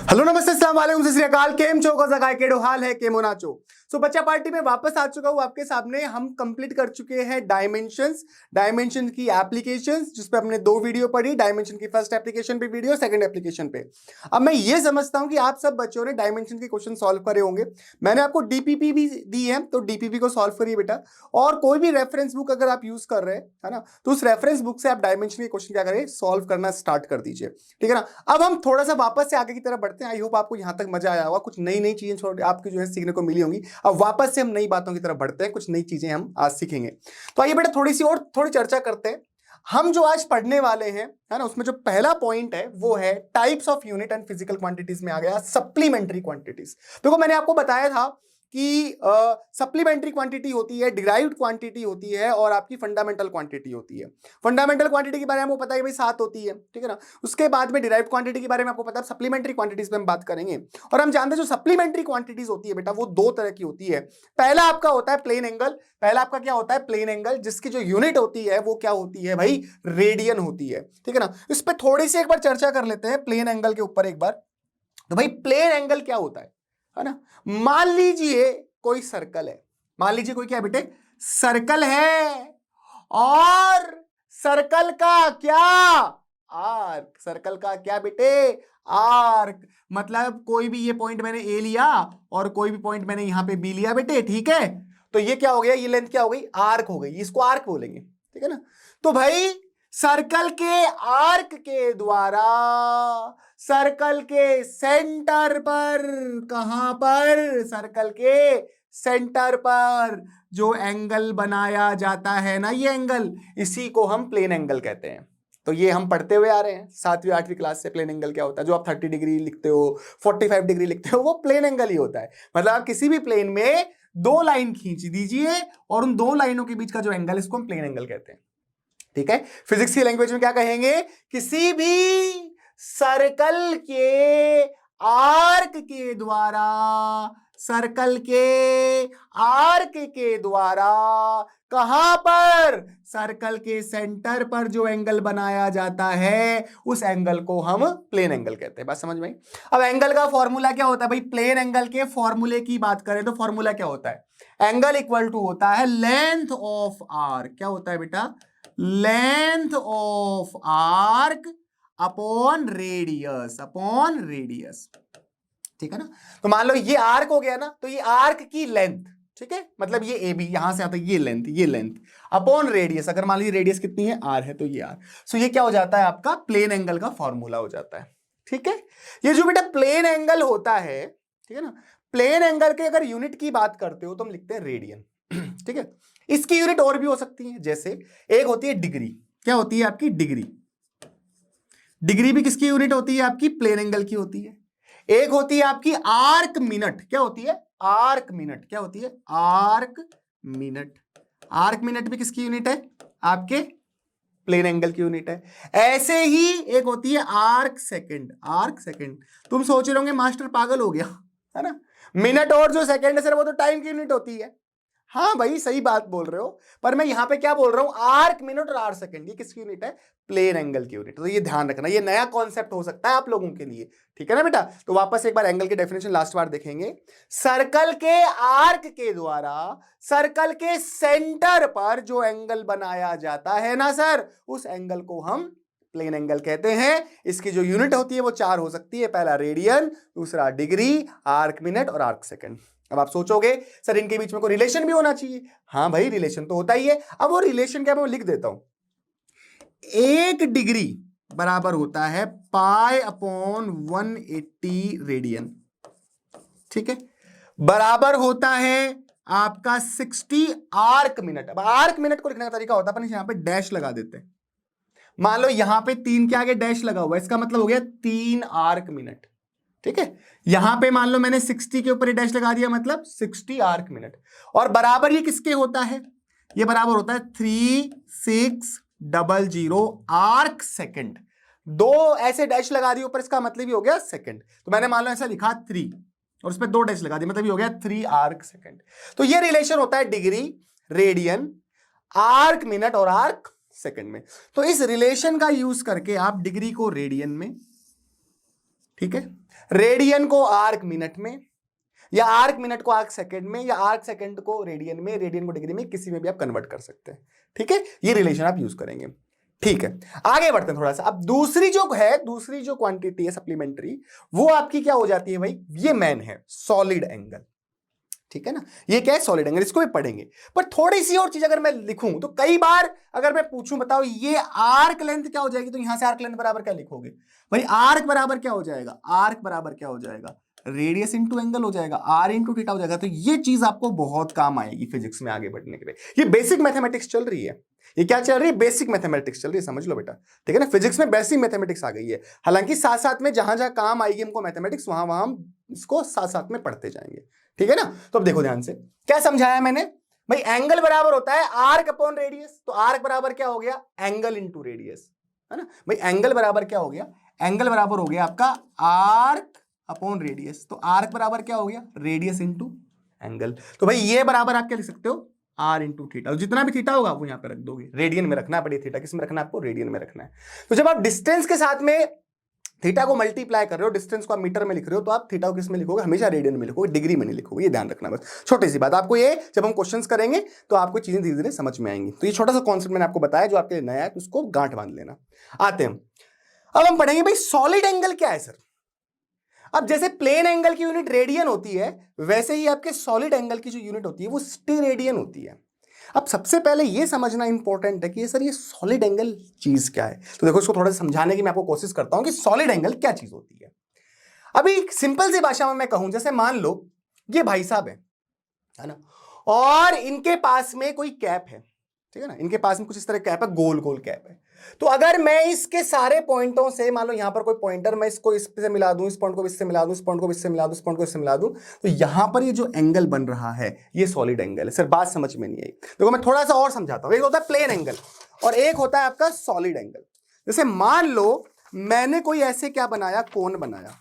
Hello नमस्ते अस्सलाम वालेकुम सत श्री अकाल। केम चो को जगाए केडो हाल है केमो नाचो। सो बच्चा पार्टी में वापस आ चुका हूं आपके सामने। हम कंप्लीट कर चुके हैं डायमेंशन की एप्लीकेशंस, जिस पे हमने 2 वीडियो पढ़ी। डायमेंशन की फर्स्ट एप्लीकेशन पे वीडियो, सेकंड एप्लीकेशन पे। अब मैं ये समझता हूं कि आप सब बच्चों ने डायमेंशन के क्वेश्चन सॉल्व करे होंगे। मैंने आपको डीपीपी भी दी है, तो डीपीपी को सॉल्व करिए बेटा। और कोई भी रेफरेंस बुक अगर आप यूज कर रहे हैं, है ना, तो उस रेफरेंस बुक से आप डायमेंशन के क्वेश्चन क्या करें, सॉल्व करना स्टार्ट कर दीजिए। ठीक है ना। अब हम थोड़ा सा वापस से आगे की तरफ बढ़ते हैं। आई होप आपको यहां तक मजा आया होगा, कुछ नई नई चीजें आपकी जो है सीखने को मिली होंगी। अब वापस से हम नई बातों की तरफ बढ़ते हैं, कुछ नई चीजें हम आज सीखेंगे। तो आइए बेटा थोड़ी चर्चा करते हैं। हम जो आज पढ़ने वाले हैं, है ना, उसमें जो पहला पॉइंट है वो है types of unit and physical quantities में आ गया सप्लीमेंट्री क्वांटिटीज। देखो मैंने आपको बताया था कि सप्लीमेंट्री क्वांटिटी होती है, डिराइव्ड क्वांटिटी होती है, और आपकी फंडामेंटल क्वांटिटी होती है। फंडामेंटल क्वांटिटी के बारे में आपको पता है भाई 7 होती है, ठीक है ना। उसके बाद में डिराइव्ड क्वांटिटी के बारे में आपको पता है, सप्लीमेंट्री क्वांटिटीज पे हम बात करेंगे। और हम जानते हैं जो सप्लीमेंट्री क्वांटिटीज होती है बेटा, वो 2 तरह की होती है। पहला आपका होता है प्लेन एंगल। पहला आपका क्या होता है, प्लेन एंगल, जिसकी जो यूनिट होती है वो क्या होती है भाई, रेडियन होती है। ठीक है ना। इस पर थोड़ी सी एक बार चर्चा कर लेते हैं प्लेन एंगल के ऊपर एक बार। तो भाई प्लेन एंगल क्या होता है ना। मान लीजिए कोई सर्कल है, मान लीजिए कोई क्या है बेटे, सर्कल है, और सर्कल का क्या, आर्क। सर्कल का क्या बेटे, आर्क। मतलब कोई भी ये पॉइंट मैंने ए लिया और कोई भी पॉइंट मैंने यहां पे बी लिया बेटे, ठीक है। तो ये क्या हो गया, ये लेंथ क्या हो गई, आर्क हो गई। इसको आर्क बोलेंगे, ठीक है ना। तो भाई सर्कल के आर्क के द्वारा सर्कल के सेंटर पर, कहां पर, सर्कल के सेंटर पर जो एंगल बनाया जाता है ना, ये एंगल, इसी को हम प्लेन एंगल कहते हैं। तो ये हम पढ़ते हुए आ रहे हैं 7वीं 8वीं क्लास से। प्लेन एंगल क्या होता है, जो आप 30 डिग्री लिखते हो, 45 डिग्री लिखते हो, वो प्लेन एंगल ही होता है। मतलब आप किसी भी प्लेन में 2 लाइन खींच दीजिए और उन 2 लाइनों के बीच का जो एंगल, इसको हम प्लेन एंगल कहते हैं। ठीक है। फिजिक्स की लैंग्वेज में क्या कहेंगे, किसी भी सर्कल के आर्क के द्वारा, सर्कल के आर्क के द्वारा कहां पर, सर्कल के सेंटर पर जो एंगल बनाया जाता है, उस एंगल को हम प्लेन एंगल कहते हैं। बात समझ में आई। अब एंगल का फॉर्मूला क्या होता है भाई, प्लेन एंगल के फॉर्मूले की बात करें तो फॉर्मूला क्या होता है, एंगल इक्वल टू होता है लेंथ ऑफ आर्क। क्या होता है बेटा, length of arc upon radius, upon radius. ठीक है ना। तो मान लो ये आर्क हो गया ना, तो ये आर्क की लेंथ, ठीक है, मतलब ये ए बी यहां से आता है, ये लेंथ अपॉन रेडियस। अगर मान लीजिए रेडियस कितनी है, आर है, तो ये आर। सो ये क्या हो जाता है, आपका प्लेन एंगल का फॉर्मूला हो जाता है। ठीक है। ये जो बेटा प्लेन एंगल होता है, ठीक है ना, प्लेन एंगल के अगर यूनिट की बात करते हो तो हम लिखते हैं रेडियन। ठीक है। इसकी यूनिट और भी हो सकती है, जैसे एक होती है डिग्री। क्या होती है आपकी, डिग्री। डिग्री भी किसकी यूनिट होती है, आपकी प्लेन एंगल की होती है। एक होती है आपकी आर्क मिनट। क्या होती है, आर्क मिनट। क्या होती है, आर्क मिनट। आर्क मिनट भी किसकी यूनिट है, आपके प्लेन एंगल की यूनिट है। ऐसे ही एक होती है आर्क सेकंड। आर्क सेकंड, तुम सोच रहे होंगे मास्टर पागल हो गया, है ना, मिनट और जो सेकंड है सर वो तो टाइम की यूनिट होती है। हाँ भाई सही बात बोल रहे हो, पर मैं यहां पे क्या बोल रहा हूं, आर्क मिनट और आर सेकंड, ये किसकी यूनिट है, प्लेन एंगल की यूनिट। तो ये ध्यान रखना, ये नया कॉन्सेप्ट हो सकता है आप लोगों के लिए। ठीक है ना बेटा। तो वापस एक बार एंगल की डेफिनेशन लास्ट बार देखेंगे। सर्कल के आर्क के द्वारा सर्कल के सेंटर पर जो एंगल बनाया जाता है ना सर, उस एंगल को हम प्लेन एंगल कहते हैं। इसकी जो यूनिट होती है वो 4 हो सकती है, पहला रेडियन, दूसरा डिग्री, आर्क मिनट और आर्क सेकंड। अब आप सोचोगे सर इनके बीच में कोई रिलेशन भी होना चाहिए। हाँ भाई रिलेशन तो होता ही है। अब वो रिलेशन क्या, मैं लिख देता हूं। 1 डिग्री बराबर होता है पाई अपॉन 180 रेडियन। ठीक है। बराबर होता है आपका 60 आर्क मिनट। अब आर्क मिनट को लिखने का तरीका होता है, अपन यहां पे डैश लगा देते हैं। मान लो यहां पे 3 के आगे डैश लगा हुआ है, इसका मतलब हो गया 3 आर्क मिनट। ठीक है। यहां पे मान लो मैंने 60 के ऊपर डैश लगा दिया, मतलब 60 आर्क मिनट। और बराबर ये किसके होता है, ये बराबर होता है 3600 आर्क सेकंड। 2 ऐसे डैश लगा दिए ऊपर, इसका मतलब ही हो गया सेकंड। तो मैंने मान लो ऐसा लिखा 3 और उसमें 2 डैश लगा दिए, मतलब ये हो गया 3 आर्क सेकंड। तो ये रिलेशन होता है डिग्री, रेडियन, आर्क मिनट और आर्क सेकंड में। तो इस रिलेशन का यूज करके आप डिग्री को रेडियन में, ठीक है, रेडियन को आर्क मिनट में, या आर्क मिनट को आर्क सेकंड में, या आर्क सेकंड को रेडियन में, रेडियन को डिग्री में, किसी में भी आप कन्वर्ट कर सकते हैं। ठीक है, ये रिलेशन आप यूज करेंगे। ठीक है, आगे बढ़ते हैं थोड़ा सा। अब दूसरी जो क्वांटिटी है सप्लीमेंट्री, वो आपकी क्या हो जाती है भाई, ये मेन है सॉलिड एंगल। ठीक है ना, ये क्या है, सॉलिड एंगल, इसको भी पढ़ेंगे। पर थोड़ी सी और चीज अगर मैं लिखूं तो कई बार अगर मैं पूछूं बताओ ये आर्क लेंथ क्या हो जाएगी, तो यहां से आर्क लेंथ बराबर क्या लिखोगे भाई, आर्क बराबर क्या हो जाएगा, आर्क बराबर क्या हो जाएगा, रेडियस इंटू एंगल हो जाएगा, आर इंटू थीटा हो जाएगा। तो ये चीज आपको बहुत काम आएगी फिजिक्स में आगे बढ़ने के लिए। ये बेसिक मैथमेटिक्स चल रही है, ये क्या चल रही है, बेसिक मैथमेटिक्स चल रही है, समझ लो बेटा। ठीक है ना, फिजिक्स में बेसिक मैथमेटिक्स आ गई है। हालांकि साथ साथ में जहां जहां काम आएगी हमको मैथमेटिक्स, वहां वहां हम इसको साथ साथ में पढ़ते जाएंगे। ठीक है ना, तो अब देखो ध्यान से क्या समझाया मैंने भाई, एंगल बराबर होता है आर्क अपॉन रेडियस। तो आर्क बराबर क्या हो गया, एंगल इंटू रेडियस, है ना भाई। एंगल बराबर क्या हो गया, एंगल बराबर हो गया आपका आर्क अपॉन रेडियस। तो आर्क बराबर क्या हो गया, रेडियस इंटू एंगल। तो भाई ये बराबर आप क्या लिख सकते हो, आर इंटू थीटा। जितना भी थीटा होगा वो यहां पे रख दोगे, रेडियन में रखना पड़ेगा, थीटा किस में रखना है आपको, रेडियन में रखना है। तो जब आप डिस्टेंस के साथ में थीटा को मल्टीप्लाई कर रहे हो, डिस्टेंस को आप मीटर में लिख रहे हो, तो आप थीटा को किस में लिखोगे, हमेशा रेडियन में लिखोगे, डिग्री में नहीं लिखोगे। ये ध्यान रखना बस, छोटी सी बात आपको, ये जब हम क्वेश्चंस करेंगे तो आपको चीजें धीरे धीरे समझ में आएंगी। तो ये छोटा सा कॉन्सेप्ट मैंने आपको बताया जो आपके लिए नया है, तो उसको गांठ बांध लेना। आते हैं अब हम पढ़ेंगे भाई सॉलिड एंगल क्या है सर। अब जैसे प्लेन एंगल की यूनिट रेडियन होती है, वैसे ही आपके सॉलिड एंगल की जो यूनिट होती है वो स्टेरेडियन होती है। अब सबसे पहले ये समझना इंपॉर्टेंट है कि ये सर ये सॉलिड एंगल चीज क्या है। तो देखो इसको थोड़ा सा समझाने की मैं आपको कोशिश करता हूं कि सॉलिड एंगल क्या चीज होती है। अभी सिंपल सी भाषा में मैं कहूं, जैसे मान लो ये भाई साहब है ना, और इनके पास में कोई कैप है, ठीक है ना, इनके पास में कुछ इस तरह कैप है, गोल गोल कैप है। तो अगर मैं इसके सारे पॉइंटों से, मान लो यहां पर कोई पॉइंटर, मैं इसको इससे मिला दूं, इस पॉइंट को इससे मिला दूं, इस पॉइंट को इससे मिला दूं, इस पॉइंट को इससे मिला दूं, तो यहां पर ये जो एंगल बन रहा है ये सॉलिड एंगल है। सर बात समझ में नहीं आई, देखो मैं थोड़ा सा और समझाता हूं। एक होता है प्लेन एंगल और एक होता है आपका सॉलिड एंगल। जैसे मान लो मैंने कोई ऐसे क्या बनाया, कोन बनाया,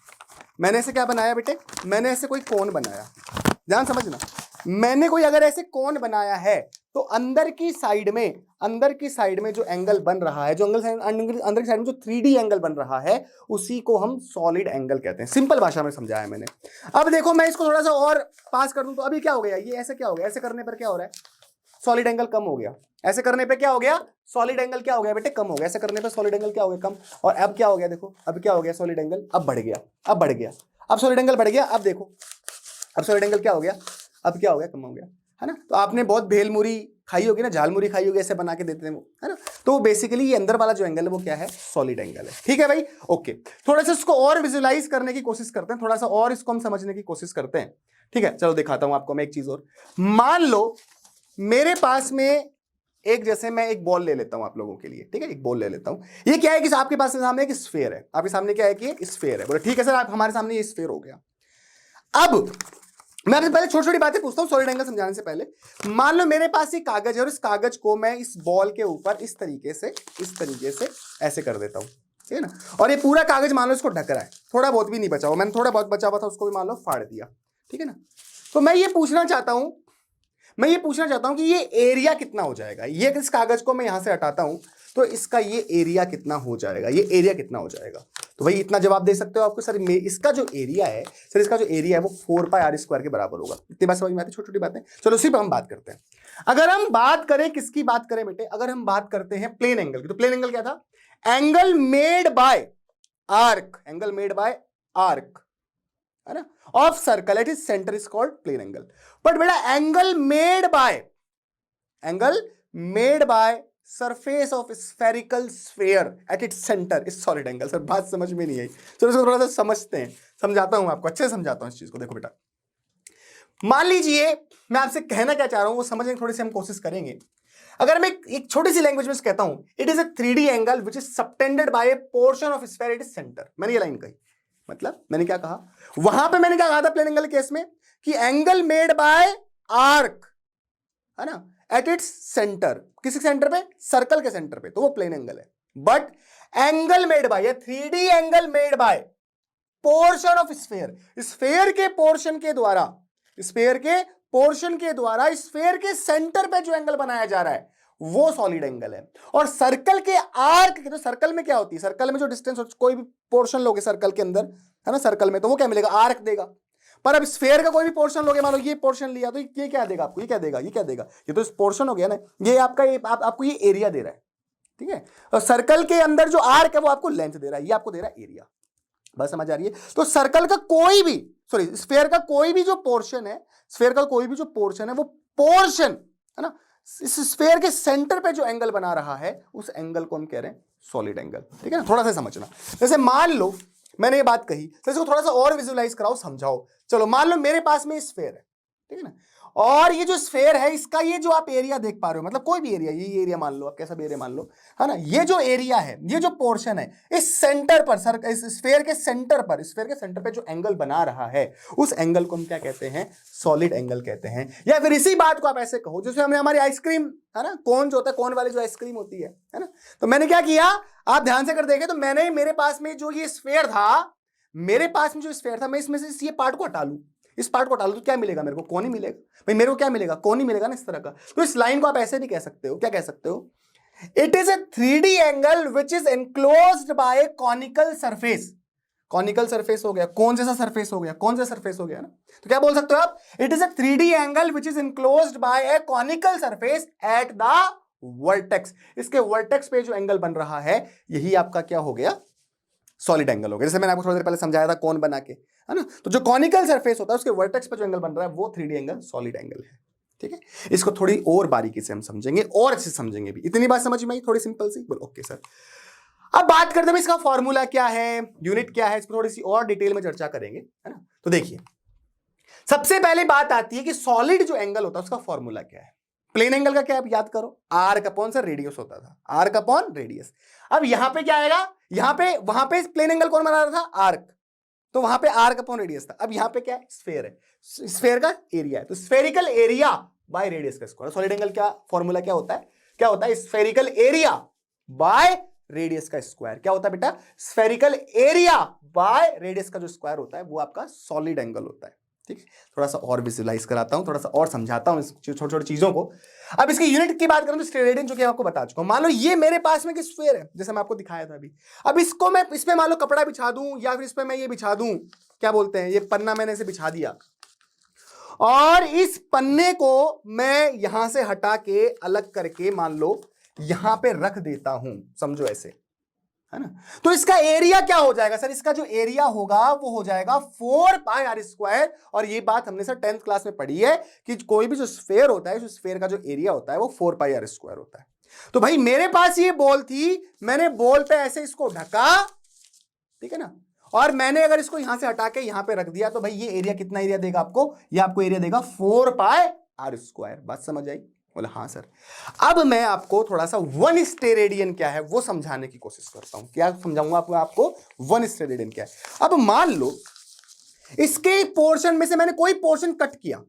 मैंने ऐसे क्या बनाया बेटे, मैंने ऐसे कोई कोन बनाया, ध्यान समझना, मैंने कोई अगर ऐसे कोन बनाया है तो अंदर की साइड में जो एंगल बन रहा है, जो अंदर की साइड में जो 3D एंगल बन रहा है, उसी को हम सॉलिड एंगल कहते हैं। सिंपल भाषा में समझाया मैंने। अब देखो मैं इसको थोड़ा सा और पास कर दूं तो अभी क्या हो गया, ये ऐसे क्या हो गया, ऐसे करने पर क्या हो रहा है, सॉलिड एंगल कम हो गया। ऐसे करने पे क्या हो गया, सॉलिड एंगल क्या हो गया बेटे, कम हो गया। ऐसे करने पे सॉलिड एंगल क्या हो गया, कम। और अब क्या हो गया, देखो अब क्या हो गया, सॉलिड एंगल अब बढ़ गया, अब बढ़ गया, अब सॉलिड एंगल बढ़ गया। अब देखो अब सॉलिड एंगल क्या हो गया, अब क्या हो गया, कम हो गया, है ना। तो आपने बहुत भेलमुरी खाई होगी ना, झालमुरी खाई होगी, ऐसे बना के देते हैं वो, है ना। तो बेसिकली ये अंदर वाला जो एंगल है वो क्या है, सॉलिड एंगल है। ठीक है भाई, ओके। थोड़ा सा इसको और विजुलाइज करने की कोशिश करते हैं, थोड़ा सा और इसको हम समझने की कोशिश करते हैं। ठीक है, चलो दिखाता हूं आपको मैं एक चीज और। मान लो मेरे पास में एक, जैसे मैं एक बॉल ले लेता हूं आप लोगों के लिए, ठीक है, एक बॉल ले लेता हूं। ये क्या है कि आपके पास सामने एक स्फीयर है, आपके सामने क्या है कि एक स्फीयर है। बोले ठीक है सर, आप हमारे सामने ये स्फीयर हो गया। अब मैं आपसे पहले छोटी छोटी बातें पूछता हूं सॉलिड एंगल समझाने से पहले। मान लो मेरे पास एक कागज है और इस कागज को मैं इस बॉल के ऊपर इस तरीके से ऐसे कर देता हूं, ठीक है ना। और ये पूरा कागज मान लो इसको ढक रहा है, थोड़ा बहुत भी नहीं बचा हुआ, मैंने थोड़ा बहुत बचा हुआ था उसको भी मान लो फाड़ दिया, ठीक है ना। तो मैं ये पूछना चाहता हूं कि ये एरिया कितना हो जाएगा। ये इस कागज को मैं यहां से हटाता हूं तो इसका ये एरिया कितना हो जाएगा, ये एरिया कितना हो जाएगा। तो भाई इतना जवाब दे सकते हो आपको, सर इसका जो एरिया है, सर इसका जो एरिया है वो 4πr² के बराबर होगा। इतनी बात समझ में आती है, छोटी छोटी बातें। चलो उसी पर हम बात करते हैं। अगर हम बात करें, किसकी बात करें बेटे, अगर हम बात करते हैं प्लेन एंगल की, तो प्लेन एंगल क्या था, angle made by arc, angle made by arc, है ना, of circle at is centre is called plane angle. But बेटा angle made by surface of spherical sphere at its centre is solid angle. Sir बात समझ में नहीं आई, चलो इसको थोड़ा सा समझते हैं, समझाता हूं आपको, अच्छे से समझाता हूं इस चीज को। देखो बेटा, मान लीजिए मैं आपसे कहना क्या चाह रहा हूं वो समझने की थोड़ी सी हम कोशिश करेंगे। अगर मैं एक छोटी सी लैंग्वेज में कहता हूं, it is a 3D angle which is subtended bye A portion of sphere at its centre. मैंने ये लाइन कही, मतलब मैंने क्या कहा, वहां पे मैंने क्या कहा था प्लेन एंगल केस में, कि एंगल मेड बाय आर्क, है ना, एट इट्स सेंटर, किसी सेंटर पे, सर्कल के सेंटर पे, तो वो प्लेन एंगल है। But angle made bye, 3D angle made bye portion of sphere, sphere के पोर्शन के द्वारा, स्फीयर के सेंटर पे जो एंगल बनाया जा रहा है वो सॉलिड एंगल है। और सर्कल के आर्क के, तो सर्कल में क्या होती है, सर्कल में जो डिस्टेंस, कोई भी पोर्शन लोगे सर्कल के अंदर, है ना, सर्कल में, तो वो क्या मिलेगा, आर्क देगा। पर अब स्फेयर का कोई भी पोर्शन लोगे, मान लो ये पोर्शन लिया, तो ये क्या देगा आपको, ये क्या देगा, ये क्या देगा, ये तो इस पोर्शन हो गया ना, ये आपका, ये आपको ये एरिया दे रहा है, ठीक है। और सर्कल के अंदर जो आर्क है वो आपको लेंथ दे रहा है, ये आपको दे रहा है एरिया। बस समझ आ रही है। तो सर्कल का कोई भी, सॉरी, स्फेयर का कोई भी जो पोर्शन है, स्फेयर का कोई भी जो पोर्शन है, वो पोर्शन, है ना, इस स्फेयर के सेंटर पे जो एंगल बना रहा है, उस एंगल को हम कह रहे हैं सॉलिड एंगल, ठीक है ना। थोड़ा सा समझना, जैसे मान लो मैंने ये बात कही, तो इसको थोड़ा सा और विजुलाइज कराओ, समझाओ। चलो मान लो मेरे पास में स्फेयर है, ठीक है ना, और ये जो स्फेयर है, इसका ये जो आप एरिया देख पा रहे हो, मतलब कोई भी एरिया, ये एरिया मान लो, आप कैसा भी एरिया मान लो, है ना, ये जो एरिया है, ये जो पोर्शन है, इस सेंटर पर, सर, इस स्फेयर के सेंटर पर, स्फेयर के सेंटर पे जो एंगल बना रहा है, उस एंगल को हम क्या कहते हैं, सॉलिड एंगल कहते हैं। या फिर इसी बात को आप ऐसे कहो, जैसे हमने हमारी आइसक्रीम, है ना, कोन जो होता है, कोन वाली जो आइसक्रीम होती है ना, तो मैंने क्या किया, आप ध्यान से कर देखे, तो मैंने, मेरे पास में जो ये स्फेयर था, मेरे पास में जो स्फेयर था, मैं इसमें से ये पार्ट को हटा लूं, इस पार्ट को हटा लूं, तो क्या मिलेगा मेरे को, कोन ही मिलेगा भाई, मेरे को क्या मिलेगा, कोन ही मिलेगा ना, इस तरह का। तो इस लाइन को आप ऐसे नहीं कह सकते हो, क्या कह सकते हो, it is a 3D angle which is enclosed bye A conical surface. Conical surface हो गया, कौन जैसा सरफेस हो गया, कौन जैसा सरफेस हो गया ना, तो क्या बोल सकते हो आप, it is a 3D angle which is enclosed bye A conical surface at the vertex. इसके वर्टेक्स पे जो एंगल बन रहा है, यही आपका क्या हो गया, सॉलिड एंगल हो गया। जैसे मैंने आपको थोड़ी देर पहले समझाया था कौन बना के, है ना, तो जो कॉनिकल सरफेस होता है, उसके वर्टेक्स पे जो एंगल बन रहा है, वो 3D एंगल सॉलिड एंगल है, ठीक है। इसको थोड़ी और बारीकी से हम समझेंगे, और अच्छे से समझेंगे भी। इतनी बात समझ में आई, थोड़ी सिंपल सी, बोलो ओके सर। अब बात करते हैं इसका फॉर्मूला क्या है, यूनिट क्या है, इस पर थोड़ी सी और डिटेल में चर्चा करेंगे, है ना। तो देखिए, सबसे पहले बात आती है कि सॉलिड जो एंगल होता है उसका फॉर्मूला क्या है। प्लेन एंगल का क्या आप याद करो, आर्क अपॉन सर रेडियस होता था, आर्क अपॉन रेडियस। अब यहां पे क्या आएगा, यहां पे, वहां पे प्लेन एंगल कौन बना रहा था, आर्क, तो वहां पे आर्क अपॉन रेडियस था। अब यहां पे क्या है, स्फेयर है, स्फेयर का एरिया है, तो स्फेरिकल एरिया बाय रेडियस का स्क्वायर। सॉलिड एंगल क्या फॉर्मूला क्या होता है, क्या होता है, स्फेरिकल एरिया बाय रेडियस का स्क्वायर। क्या होता है बेटा, स्फेरिकल एरिया बाय रेडियस का जो स्क्वायर होता है, वो आपका सॉलिड एंगल होता है, ठीक है। थोड़ा सा और विजुलाइज कराता हूं, थोड़ा सा और समझाता हूं छोटी छोटी चीजों को। अब इसकी यूनिट की बात करूं तो स्टेरेडियन, जो कि आपको बता चुका हूं। मान लो ये मेरे पास में एक स्फीयर है, जैसे मैं आपको दिखाया था अभी। अब इसको मैं, इसमें मान लो कपड़ा बिछा दूं, या फिर इसमें मैं ये बिछा दूं, क्या बोलते हैं, ये पन्ना मैंने इसे बिछा दिया, और इस पन्ने को मैं यहां से हटा के अलग करके मान लो यहां पे रख देता हूं, समझो ऐसे, है ना। तो इसका एरिया क्या हो जाएगा सर, इसका जो एरिया होगा वो हो जाएगा 4 पाई आर स्क्वायर। और ये बात हमने सर 10th क्लास में पढ़ी है कि कोई भी जो स्फेयर होता है, उस स्फेयर का जो एरिया होता है वो 4 पाई आर स्क्वायर होता है। तो भाई मेरे पास ये बॉल थी, मैंने बॉल पे ऐसे इसको ढका, ठीक है ना, और मैंने अगर इसको यहां से हटा के यहां पे रख दिया, तो भाई ये एरिया कितना एरिया देगा आपको, ये आपको एरिया देगा 4 पाई आर स्क्वायर। बात समझ आई, बोला हाँ सर। अब मैं आपको थोड़ा सा 1 स्टेरेडियन क्या है वो समझाने की कोशिश करता हूं। क्या समझाऊंगा आपको 1 स्टेरेडियन क्या है। अब मान लो इसके पोर्शन में से मैंने कोई पोर्शन कट किया,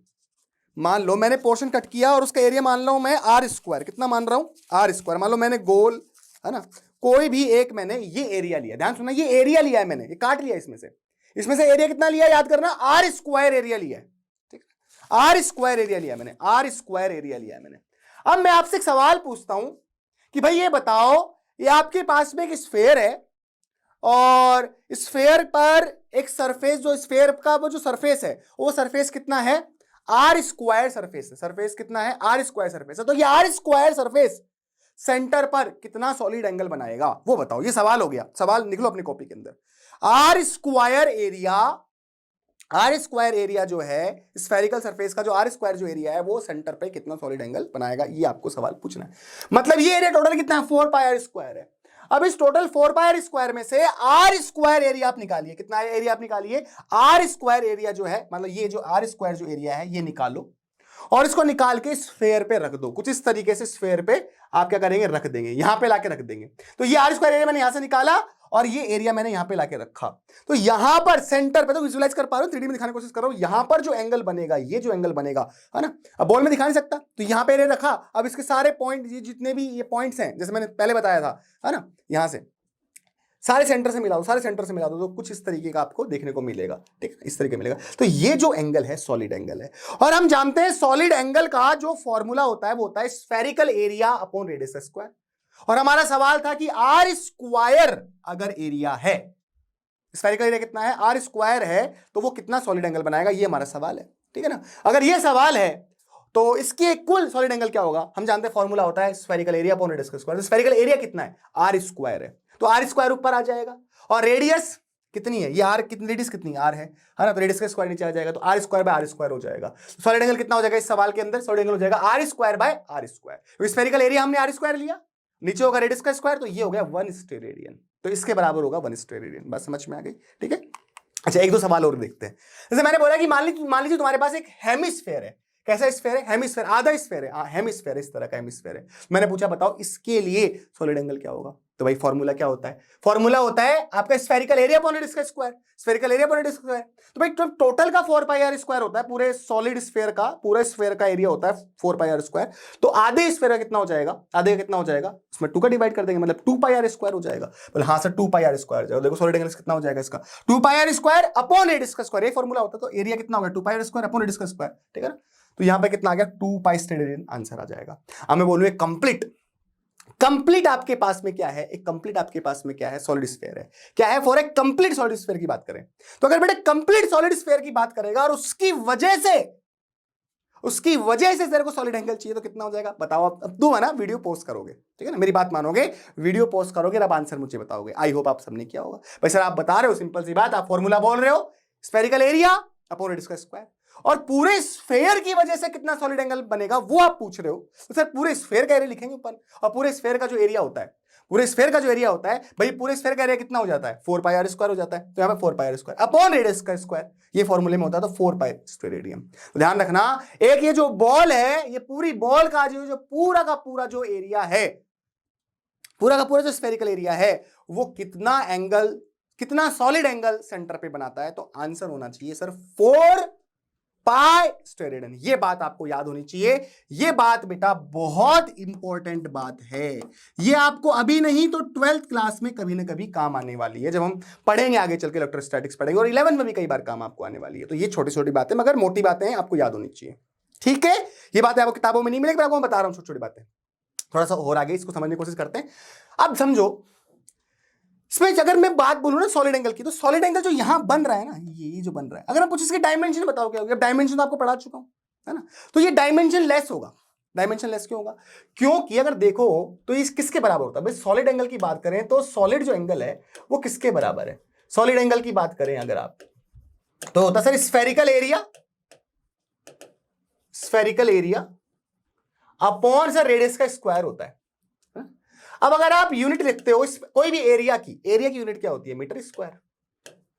मान लो मैंने पोर्शन कट किया और उसका एरिया मान लो मैं आर स्क्वायर, कितना मान रहा हूं, आर स्क्वायर। मान लो मैंने गोल, है ना, कोई भी एक मैंने ये एरिया लिया, ध्यान सुनना, ये एरिया लिया है मैंने, ये काट लिया इसमें से एरिया कितना लिया, याद करना, आर स्क्वायर एरिया लिया है, ठीक है, आर स्क्वायर एरिया लिया मैंने, आर स्क्वायर एरिया लिया मैंने। अब मैं आपसे एक सवाल पूछता हूं कि भाई ये बताओ, ये आपके पास में एक स्फेयर है, और स्फेयर पर एक सरफेस, जो स्फेयर का वो जो सरफेस है, वो सरफेस कितना है, आर स्क्वायर सरफेस है। सरफेस कितना है, आर स्क्वायर सरफेस है। तो ये आर स्क्वायर सरफेस सेंटर पर कितना सॉलिड एंगल बनाएगा, वो बताओ। ये सवाल हो गया, सवाल निकलो अपनी कॉपी के अंदर। आर स्क्वायर एरिया जो है स्फेरिकल सरफेस का, जो आर स्क्वायर जो एरिया है, वो सेंटर पे कितना सॉलिड एंगल बनाएगा, ये आपको सवाल पूछना है। मतलब ये एरिया टोटल कितना है, 4 पाई आर स्क्वायर है। अब इस टोटल 4 पाई आर स्क्वायर में से आर स्क्वायर एरिया आप निकालिए, कितना एरिया आप निकालिए, आर स्क्वायर एरिया जो है, मतलब ये जो आर स्क्वायर जो एरिया है ये निकालो, और इसको निकाल के स्फेयर पे रख दो। कुछ इस तरीके से स्फेयर पे आप क्या करेंगे, रख देंगे, यहां पे लाके रख देंगे। तो ये आर स्क्वायर एरिया मैंने यहां से निकाला, और ये एरिया मैंने यहां पे लाके रखा। तो यहां पर सेंटर पे, तो विजुलाइज कर पा रहे हो, 3D में दिखाने की कोशिश कर रहा हूं, यहां पर जो एंगल बनेगा, ये जो एंगल बनेगा, है ना, अब बॉल में दिखा नहीं सकता, तो यहां पे एरिया रखा। अब इसके सारे पॉइंट, ये जितने भी ये पॉइंट्स हैं, जैसे मैंने पहले बताया था, है ना, यहां से सारे सेंटर से मिला दो, सारे सेंटर से मिला दो, तो कुछ इस तरीके का आपको देखने को मिलेगा, ठीक है, इस तरीके मिलेगा। तो ये जो एंगल है सॉलिड एंगल है, और हम जानते हैं सॉलिड एंगल का जो फॉर्मूला होता है वो होता है spherical area upon radius square. और हमारा सवाल था कि आर स्क्वायर अगर एरिया है, स्फेरिकल एरिया कितना है, आर स्क्वायर है, तो वो कितना सॉलिड एंगल बनाएगा, ये हमारा सवाल है, ठीक है ना। अगर ये सवाल है तो इसके कुल सॉलिड एंगल क्या होगा, हम जानते हैं फॉर्मूला होता है spherical area upon radius square. Spherical area कितना है, आर स्क्वायर है, तो आर स्क्वायर ऊपर आ जाएगा, और रेडियस कितनी है, ये आर कितनी, रेडियस कितनी आर है ना, तो रेडियस का स्क्वायर नीचे आ जाएगा, तो R square by R square हो जाएगा। सॉलिड एंगल कितना हो जाएगा इस सवाल के अंदर, सॉलिड एंगल हो जाएगा R square by R square. Spherical area हमने आर स्क्वायर लिया, नीचे होगा रेडियस का स्क्वायर, तो ये हो गया 1 स्टेरेडियन, तो इसके बराबर होगा 1 स्टेरेडियन। बस समझ में आ गई, ठीक है। अच्छा, एक दो सवाल और देखते हैं। जैसे मैंने बोला कि मान लीजिए तुम्हारे पास एक हेमिस्फेयर है। कैसा स्फेयर है, हेमिस्फेयर, आधा स्फेयर है, हेमिस्फेयर है, इस तरह का हेमिस्फेयर है। मैंने पूछा बताओ इसके लिए सॉलिड एंगल क्या होगा, तो भाई फॉर्मूला क्या होता है, फॉर्मूला होता है आपका स्फेरिकल एरिया अपॉन रेडियस का square, spherical area upon radius square. तो भाई टोटल का 4 पाई आर स्क्वायर होता है, पूरे सॉलिड स्फेयर का, पूरा स्फेयर का एरिया होता है 4 पाई आर स्क्वायर। तो आधे स्फेयर का कितना हो जाएगा, आधे का कितना हो जाएगा, उसमें 2 का डिवाइड कर देंगे, मतलब 2 पाई आर स्क्वायर हो जाएगा। बोले हाँ सर 2 पाई आर स्क्वायर जाएगा, देखो सॉलिड एंगल कितना हो जाएगा इसका, 2 पाई आर स्क्वायर अपॉन रेडियस का स्क्वायर, ये फॉर्मूला होता है। तो एरिया कितना होगा, 2 पाई आर स्क्वायर अपॉन रेडियस का स्क्वायर, ठीक है ना। तो यहां पे कितना आ गया, 2 पाई स्टेरेडियन आंसर आ जाएगा। अब मैं बोलूं कंप्लीट आपके पास में क्या है, एक कंप्लीट आपके पास में क्या है, सॉलिड स्फीयर है। क्या है, for a complete solid sphere की बात करें तो अगर बेटे कंप्लीट सॉलिड स्फीयर की बात करेगा और उसकी वजह से तेरे को सॉलिड एंगल चाहिए तो कितना हो जाएगा बताओ। अब तुम है ना वीडियो पोस्ट करोगे, ठीक है ना, मेरी बात मानोगे, वीडियो पोस्ट करोगे, अब आंसर मुझे बताओगे। आई होप आप सबने किया होगा। भाई सर आप बता रहे हो, सिंपल सी बात, आप फॉर्मूला बोल रहे हो स्फेरिकल एरिया अपॉन रेडियस का स्क्वायर, और पूरे स्फेयर की वजह से कितना सॉलिड एंगल बनेगा वो आप पूछ रहे हो। तो सर पूरे स्फेयर का एरिया लिखेंगे ऊपर, और पूरे स्फेयर का जो एरिया होता है, पूरे स्फेयर का जो एरिया होता है भाई, पूरे स्फेयर का एरिया कितना हो जाता है 4 पाई आर स्क्वायर हो जाता है। तो यहाँ पे 4 पाई आर स्क्वायर अपॉन रेडियस का स्क्वायर, ये फॉर्मूले में होता है, तो 4 पाई स्टेरेडियन। तो ध्यान रखना, एक ये जो बॉल है, ये पूरी बॉल का जो पूरा का पूरा जो एरिया है, पूरा का पूरा जो स्फेरिकल एरिया है, वो कितना एंगल, कितना सॉलिड एंगल सेंटर पे बनाता है। तो आंसर होना चाहिए सर 4 पाई स्टेरेडियन। ये बात आपको याद होनी चाहिए। ये बात बेटा बहुत इंपॉर्टेंट बात है, ये आपको अभी नहीं तो 12th क्लास में कभी ना कभी काम आने वाली है, जब हम पढ़ेंगे आगे चल के इलेक्ट्रोस्टैटिक्स पढ़ेंगे, और 11th में भी कई बार काम आपको आने वाली है। तो ये छोटी छोटी बातें मगर मोटी बातें हैं, आपको याद होनी चाहिए, ठीक है। ये बातें आपको किताबों में नहीं मिलेगी, आपको मैं बता रहा हूं छोटी छोटी बातें, थोड़ा सा और आगे इसको समझने की कोशिश करते हैं। अब समझो, इसमें अगर मैं बात बोलूं ना सॉलिड एंगल की, तो सॉलिड एंगल जो यहां बन रहा है ना, ये जो बन रहा है, अगर मैं कुछ इसके डायमेंशन बताओ क्या होगा, डायमेंशन तो आपको पढ़ा चुका हूं है ना, तो ये डायमेंशन लेस होगा। डायमेंशन लेस क्यों होगा, क्योंकि अगर देखो तो ये किसके बराबर होता है भाई, सॉलिड एंगल की बात करें तो सॉलिड जो एंगल है वो किसके बराबर है, सॉलिड एंगल की बात करें अगर आप, तो होता sir spherical area upon sir radius का स्क्वायर होता है। अब अगर आप यूनिट लिखते हो कोई भी एरिया की यूनिट क्या होती है, मीटर स्क्वायर,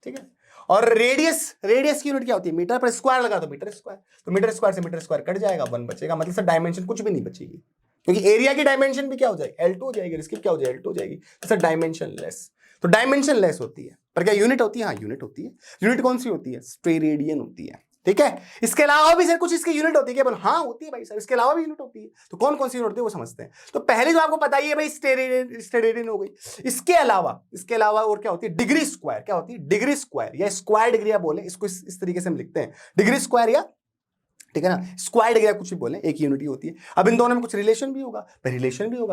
ठीक है, और रेडियस की यूनिट क्या होती है, मीटर पर स्क्वायर लगा तो मीटर स्क्वायर, तो मीटर स्क्वायर से मीटर स्क्वायर कट जाएगा, 1 बचेगा, मतलब सर डायमेंशन कुछ भी नहीं बचेगी, क्योंकि एरिया की डायमेंशन भी क्या हो जाएगी, L2 हो जाएगी, इसकी क्या हो जाएगी, L2 हो जाएगी, तो सर डायमेंशन लेस। तो डायमेंशन लेस होती है, पर क्या यूनिट होती है, हाँ यूनिट होती है। यूनिट कौन सी होती है, स्टेरेडियन होती है, ठीक है। इसके अलावा भी सर कुछ इसकी यूनिट होती है, हाँ होती है भाई सर, इसके अलावा भी यूनिट होती है, तो कौन कौन सी यूनिट होती है वो समझते हैं। तो पहले जो आपको पता ही है भाई स्टेरेडियन हो गई, इसके अलावा और क्या होती है, डिग्री स्क्वायर, क्या होती है, डिग्री स्क्वायर या स्क्वायर डिग्री आप बोले इसको, इस तरीके से हम लिखते हैं, डिग्री स्क्वायर या, ठीक है ना, स्क्वायर डिग्री कुछ भी बोले, एक यूनिटी होती है। अब इन दोनों में कुछ रिलेशन भी होगा, तो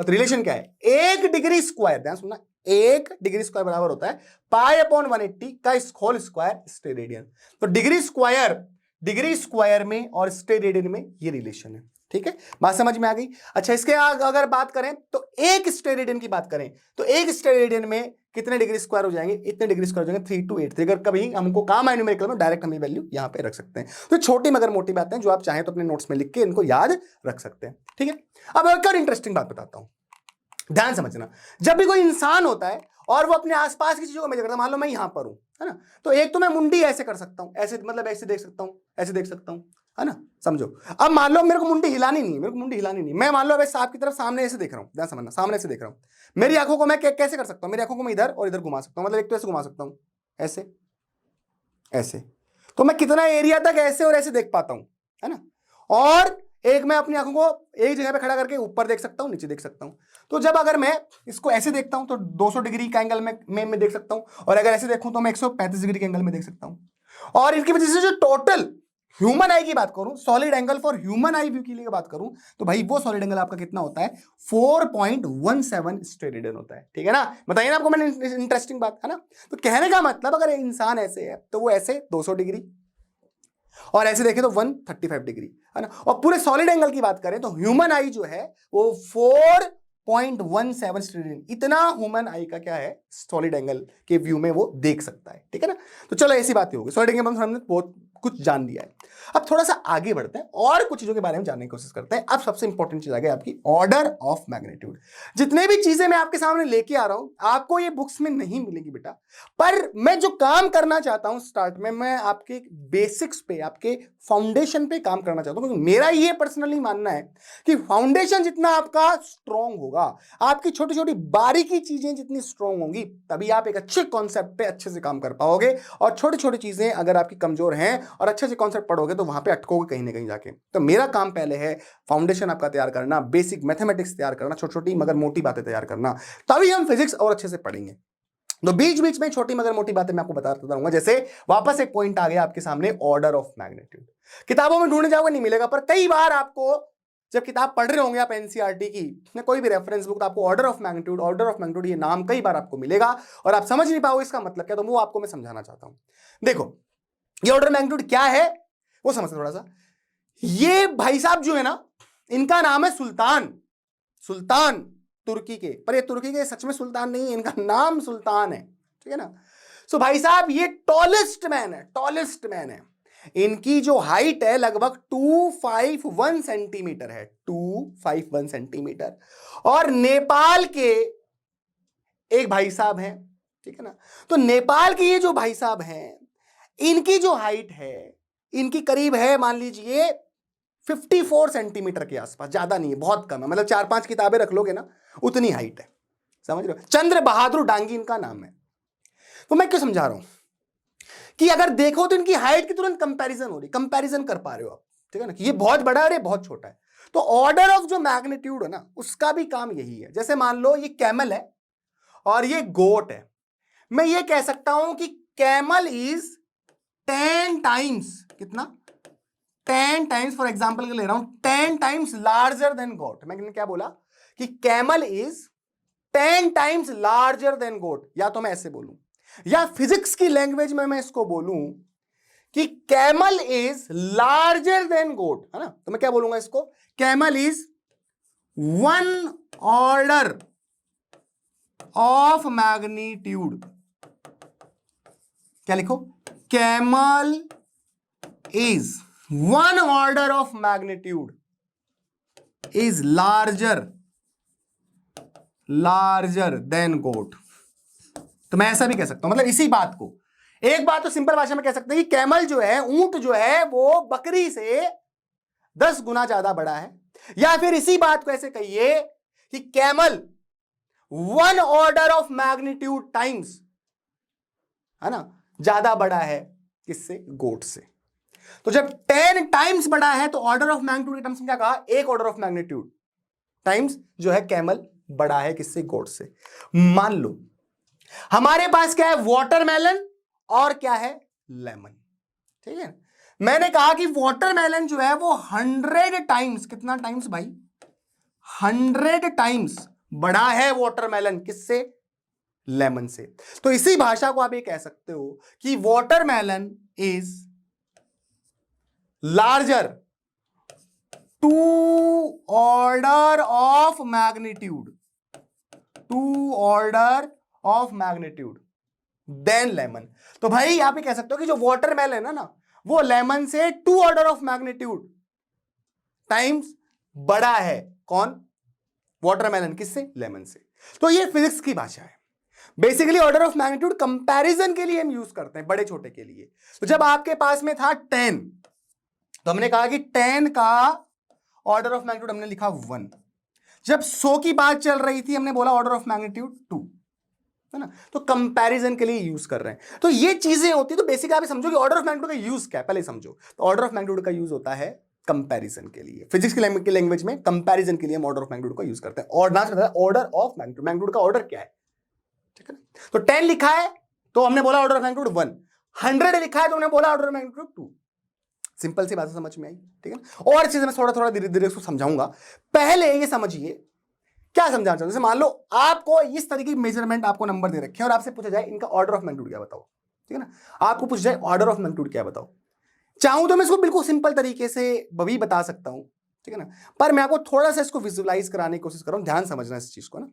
रिलेशन क्या है, 1 डिग्री स्क्वायर, ध्यान सुनना, 1 डिग्री स्क्वायर बराबर होता है पाई अपॉन 180 का होल स्क्वायर स्टेरेडियन। तो डिग्री स्क्वायर में और स्टेरेडियन में ये रिलेशन है, ठीक है, बात समझ में आ गई। अच्छा, इसके अगर बात करें तो एक स्टेरेडियन की बात करें तो एक स्टेरेडियन में कितने डिग्री स्क्वायर हो जाएंगे, इतने डिग्री स्क्वायर हो जाएंगे 3 to 8। अगर कभी हमको काम आए न्यूमेरिकल में, डायरेक्ट हम वैल्यू यहां पे रख सकते हैं। तो छोटी मगर मोटी बातें जो आप चाहें तो अपने नोट्स में लिख के इनको याद रख सकते हैं, ठीक है। अब एक और इंटरेस्टिंग बात बताता हूं, ध्यान समझना। जब भी कोई इंसान होता है और वो अपने आसपास की चीजों को मेजर करता है, मान लो मैं यहां पर हूं, है ना, तो एक तो मैं मुंडी ऐसे कर सकता हूं, ऐसे मतलब ऐसे देख सकता हूं, ऐसे देख सकता हूं, है ना, समझो। अब मान लो मेरे को मुंडी हिलानी नहीं, मैं मान लो अब सांप की तरफ सामने ऐसे देख रहा हूं, ध्यान समझना, सामने ऐसे देख रहा हूं, मेरी आंखों को मैं कैसे कर सकता हूं, मेरी आंखों को मैं इधर और इधर घुमा सकता हूं, मतलब एक तो ऐसे घुमा सकता हूं, ऐसे, तो मैं कितना एरिया तक ऐसे और ऐसे देख पाता हूं, है ना। और एक मैं अपनी आंखों को एक जगह पे खड़ा करके ऊपर देख सकता हूं, नीचे देख सकता हूं। तो जब अगर मैं इसको ऐसे देखता हूं तो 200 डिग्री का एंगल में मैं देख सकता हूं, और अगर ऐसे देखूं तो मैं 135 डिग्री के एंगल में देख सकता हूं। और इनकी वजह से जो टोटल ह्यूमन आई की बात करूं, solid angle for human eye view के लिए बात करूं, तो भाई वो सॉलिड एंगल आपका कितना होता है, 4.17 स्टेरेडियन होता है। ठीक है ना, बताइए ना आपको मैंने, इंटरेस्टिंग बात है ना। तो कहने का मतलब अगर इंसान ऐसे है तो वो ऐसे 200 डिग्री, और ऐसे देखें तो 135 डिग्री, है ना। और पूरे सॉलिड एंगल की बात करें तो ह्यूमन आई जो है वो 4.17 स्टेरेडियन, इतना ह्यूमन आई का क्या है, सॉलिड एंगल के व्यू में वो देख सकता है। ठीक है ना, तो चलो ऐसी बात ही होगी, सॉलिड एंगल हमने बहुत कुछ जान दिया है। अब थोड़ा सा आगे बढ़ते हैं और कुछ चीजों के बारे में जानने की कोशिश करते हैं। अब सबसे इंपॉर्टेंट चीज आ गई आपकी ऑर्डर ऑफ मैग्नीट्यूड। जितने भी चीजें मैं आपके सामने लेके आ रहा हूं आपको ये बुक्स में नहीं मिलेगी बेटा, पर मैं जो काम करना चाहता हूं स्टार्ट में, मैं आपके बेसिक्स पे, आपके फाउंडेशन पे काम करना चाहता हूं, क्योंकि मेरा ये पर्सनली मानना है कि फाउंडेशन जितना आपका स्ट्रांग होगा, आपकी छोटी छोटी बारीकी चीजें जितनी स्ट्रांग होंगी, तभी आप एक अच्छे कॉन्सेप्ट पे अच्छे से काम कर पाओगे। और छोटी छोटी चीजें अगर आपकी कमजोर हैं और अच्छे से कॉन्सेप्ट पढ़ोगे तो वहां पे अटकोगे कहीं ना कहीं जाके। तो मेरा काम पहले है फाउंडेशन आपका तैयार करना, बेसिक मैथमेटिक्स तैयार करना, छोटी छोटी मगर मोटी बातें तैयार करना, तभी हम फिजिक्स और अच्छे से पढ़ेंगे। तो बीच बीच में छोटी मगर मोटी बातें मैं आपको बताता रहूंगा। जैसे वापस एक पॉइंट आ गया आपके सामने, ऑर्डर ऑफ मैग्नीट्यूड। किताबों में ढूंढने जाओगे नहीं मिलेगा, पर कई बार आपको जब किताब पढ़ रहे होंगे आप एनसीईआरटी की या कोई भी रेफरेंस बुक, तो आपको ऑर्डर ऑफ मैग्नीट्यूड ये नाम कई बार आपको मिलेगा और आप समझ नहीं पाओगे इसका मतलब क्या। तो वो आपको मैं समझाना चाहता हूं। देखो ये ऑर्डर मैग्नीट्यूड क्या है वो समझते थोड़ा सा। ये भाई साहब जो है ना, इनका नाम है सुल्तान, सुल्तान तुर्की के, पर ये तुर्की के सच में सुल्तान नहीं है, इनका नाम सुल्तान है। ठीक है ना। सो भाई साहब ये टॉलेस्ट मैन है, टॉलेस्ट मैन है। इनकी जो हाइट है लगभग 251 सेंटीमीटर है, 251 सेंटीमीटर। और नेपाल के एक भाई साहब हैं, ठीक है ना। तो नेपाल के ये जो भाई साहब हैं, इनकी जो हाइट है, इनकी करीब है मान लीजिए 54 सेंटीमीटर के आसपास, ज्यादा नहीं है, बहुत कम है, मतलब 4-5 किताबें रख लोगे ना उतनी हाइट है, समझ रहे हो। चंद्र बहादुर डांगी इनका नाम है। तो मैं क्यों समझा रहा हूं कि अगर देखो तो इनकी हाइट की तुरंत कंपैरिजन हो रही, कंपैरिजन कर पा रहे हो आप, ठीक है ना, कि ये बहुत बड़ा है और ये बहुत छोटा है। तो ऑर्डर ऑफ जो मैग्नीट्यूड है ना, उसका भी काम यही है। जैसे मान लो ये कैमल है और ये गोट है, मैं ये कह सकता हूं कि कैमल इज 10 टाइम्स, कितना, 10 टाइम्स, फॉर एग्जाम्पल ले रहा हूं, 10 टाइम्स लार्जर देन गोट। मैंने क्या बोला कि camel is 10 times larger than goat, या तो मैं ऐसे बोलूं, या फिजिक्स की लैंग्वेज में मैं इसको बोलूं कि camel is larger than goat, है ना। तो मैं क्या बोलूंगा इसको, camel is 1 order of magnitude. क्या लिखो, camel is 1 order of magnitude is larger than goat. तो मैं ऐसा भी कह सकता हूं, मतलब इसी बात को, एक बात तो सिंपल भाषा में कह सकते हैं कि कैमल जो है, ऊंट जो है, वो बकरी से 10 गुना ज्यादा बड़ा है। या फिर इसी बात को ऐसे कहिए कि camel 1 order of magnitude times, है ना, ज्यादा बड़ा है किससे, गोट से। तो जब 10 टाइम्स बड़ा है तो ऑर्डर ऑफ मैग्नीट्यूड के टर्म्स में क्या कहा, 1 ऑर्डर ऑफ मैग्नीट्यूड टाइम्स जो है कैमल बड़ा है किससे, गोट से। मान लो हमारे पास क्या है, वाटरमेलन और क्या है, लेमन। ठीक है, मैंने कहा कि वाटरमेलन जो है वो 100 टाइम्स, कितना टाइम्स भाई, 100 टाइम्स बड़ा है वाटरमेलन किससे, लेमन से। तो इसी भाषा को आप ये कह सकते हो कि watermelon is larger 2 order of magnitude, 2 order of magnitude than lemon. तो भाई आप ये कह सकते हो कि जो वाटरमेलन है ना, वो लेमन से 2 ऑर्डर ऑफ मैग्नीट्यूड टाइम्स बड़ा है। कौन, वाटरमेलन किससे, लेमन से। तो ये फिजिक्स की भाषा है। Basically order of magnitude comparison के लिए हम यूज करते हैं, बड़े छोटे के लिए। तो जब आपके पास में था 10, तो हमने कहा कि 10 का ऑर्डर ऑफ मैग्नीट्यूड हमने लिखा 1। जब 100 की बात चल रही थी हमने बोला ऑर्डर ऑफ मैग्नीट्यूड 2, है ना। तो कंपैरिजन के लिए यूज कर रहे हैं। तो ये चीजें होती है। तो बेसिकली आप समझो कि ऑर्डर ऑफ मैग्नीट्यूड का यूज क्या है, पहले समझो। तो ऑर्डर ऑफ मैग्नीट्यूड का यूज होता है कंपैरिजन के लिए। फिजिक्स की लैंग्वेज में कंपैरिजन के लिए हम ऑर्डर ऑफ मैग्नीट्यूड का यूज करते हैं। और ना ऑर्डर ऑफ मैग्नीट्यूड, मैग्नीट्यूड का ऑर्डर क्या है, ठीक है ना। तो 10 लिखा है तो हमने बोला ऑर्डर ऑफ मैग्नीट्यूड 1, 100 लिखा है तो हमने बोला ऑर्डर ऑफ मैग्नीट्यूड 2। सिंपल सी बात समझ में आई, ठीक है ना। और चीजें मैं थोड़ा थोड़ा धीरे धीरे उसको समझाऊंगा। पहले ये समझिए क्या समझाना चाहता हूं। जैसे मान लो आपको इस तरीके की मेजरमेंट, आपको नंबर दे रखे हैं और आपसे पूछा जाए इनका ऑर्डर ऑफ मैग्नीट्यूड क्या बताओ, ठीक है ना। आपको पूछा जाए ऑर्डर ऑफ मैग्नीट्यूड क्या बताओ, चाहूं तो मैं इसको बिल्कुल सिंपल तरीके से भी बता सकता हूं, ठीक है ना, पर मैं आपको थोड़ा सा इसको विजुअलाइज कराने की कोशिश कर रहा हूं। ध्यान समझना इस चीज को ना।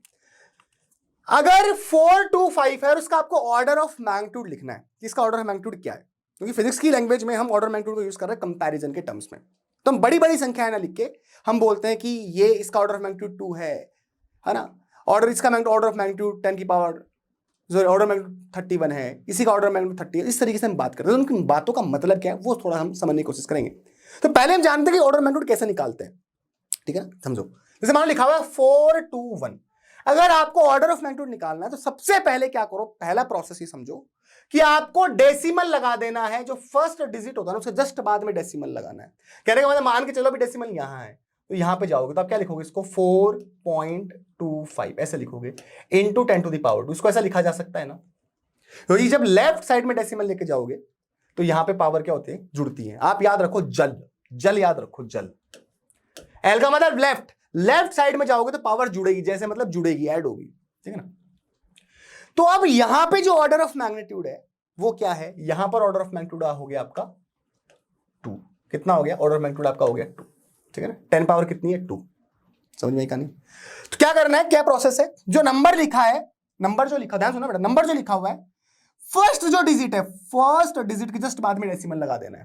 अगर 4 to 5 है और उसका आपको ऑर्डर ऑफ मैग्नीट्यूड लिखना है, इसका ऑर्डर ऑफ मैग्नीट्यूड क्या है, क्योंकि फिजिक्स की लैंग्वेज में हम ऑर्डर ऑफ मैग्नीट्यूड को यूज कर रहे हैं कंपैरिजन के टर्म्स में। तो हम बड़ी बड़ी संख्याएं ना लिख के हम बोलते हैं कि ये इसका ऑर्डर ऑफ मैग्नीट्यूड 2 है ना। ऑर्डर इसका ऑर्डर ऑफ मैग्नीट्यूड 10 की पावर ऑर्डर मैग्नीट्यूड 31 है, इसी का ऑर्डर मैग्नीट्यूड 30 है। इस तरीके से हम बात करते हैं। तो उनकी बातों का मतलब क्या है वो थोड़ा हम समझने की कोशिश करेंगे। तो पहले हम जानते हैं कि ऑर्डर मैग्नीट्यूड कैसे निकालते हैं, ठीक है ना, समझो। जैसे मान लो लिखा हुआ है 4 to 1। अगर आपको ऑर्डर ऑफ मैग्नीट्यूड निकालना है तो सबसे पहले क्या करो, पहला प्रोसेस ही समझो कि आपको डेसिमल लगा देना है। जो फर्स्ट डिजिट होता है ना उसके जस्ट बाद में डेसिमल लगाना है। कहने का मतलब मान के चलो भी डेसिमल यहां है तो यहां पे जाओगे तो आप क्या लिखोगे, इसको 4.25 ऐसे लिखोगे इनटू 10 to the power 2। इसको ऐसा लिखा जा सकता है ना, क्योंकि जब लेफ्ट साइड में डेसिमल लेके जाओगे तो यहां पे पावर क्या होती है, जुड़ती है। आप याद रखो जल, जल याद रखो, जल। एल का मतलब लेफ्ट, लेफ्ट साइड में जाओगे तो पावर जुड़ेगी, जैसे मतलब जुड़ेगी, ऐड होगी, ठीक है ना। तो अब यहां पे जो ऑर्डर ऑफ मैग्नीट्यूड है वो क्या है, यहां पर ऑर्डर ऑफ मैग्नीट्यूड हो गया आपका 2। कितना हो गया, ऑर्डर ऑफ मैग्नीट्यूड आपका हो गया 2, ठीक है ना। 10 पावर कितनी है, 2। समझ में कहानी। तो क्या करना है, क्या प्रोसेस है, जो नंबर लिखा है, नंबर जो लिखा, ध्यान सुना बेटा, नंबर जो लिखा हुआ है फर्स्ट जो डिजिट है, फर्स्ट डिजिट के जस्ट बाद में डेसिमल लगा देना है,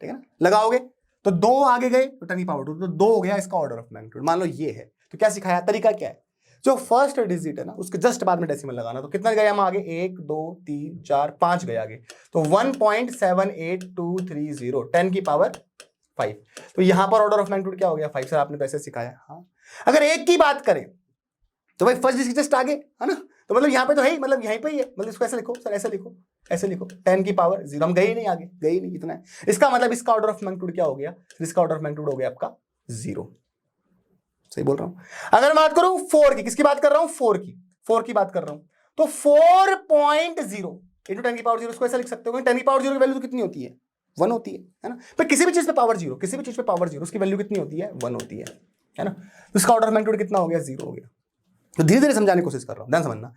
ठीक है ना। लगाओगे तो 2 आगे गए तो 10 की पावर 2, तो 2 हो गया इसका ऑर्डर ऑफ मैग्नीट्यूड। मान लो ये है तो क्या सिखाया, तरीका क्या है, जो फर्स्ट डिजिट है ना उसके जस्ट बाद में डेसिमल लगाना। तो कितना गया हम आगे, 1 2 3 4 5 गए आगे, तो 1.78230, 10 की पावर 5। तो यहां पर ऑर्डर ऑफ मैग्नीट्यूड क्या हो गया, 5। सर आपने तो ऐसे सिखाया। हाँ, अगर 1 की बात करें तो भाई फर्स्ट डिजिट जस्ट आगे है ना, तो मतलब यहां पे तो है ही, मतलब यहीं पे ही है, मतलब इसको ऐसे लिखो सर, ऐसे लिखो, ऐसे लिखो, 10 की पावर 0। हम गए ही नहीं आगे, गए ही नहीं, इतना है। इसका मतलब इसका ऑर्डर ऑफ मैग्नीट्यूड क्या हो गया, इसका ऑर्डर ऑफ मैग्नीट्यूड हो गया आपका 0। सही बोल रहा हूं। अगर मैं बात करूं 4 की, किसकी बात कर रहा हूं, 4 की बात कर रहा हूं, तो 4.0 इंटू 10 की पावर 0, इसको ऐसा लिख सकते हो। 10 की पावर 0 की वैल्यू तो कितनी होती है, 1 होती है ना। पर किसी भी चीज पे पावर 0, किसी भी चीज पे पावर 0, उसकी वैल्यू कितनी होती है, 1 होती है ना। तो इसका ऑर्डर ऑफ मैग्नीट्यूड कितना हो गया, 0 हो गया। तो धीरे धीरे समझाने की कोशिश कर रहा हूं, ध्यान समझना।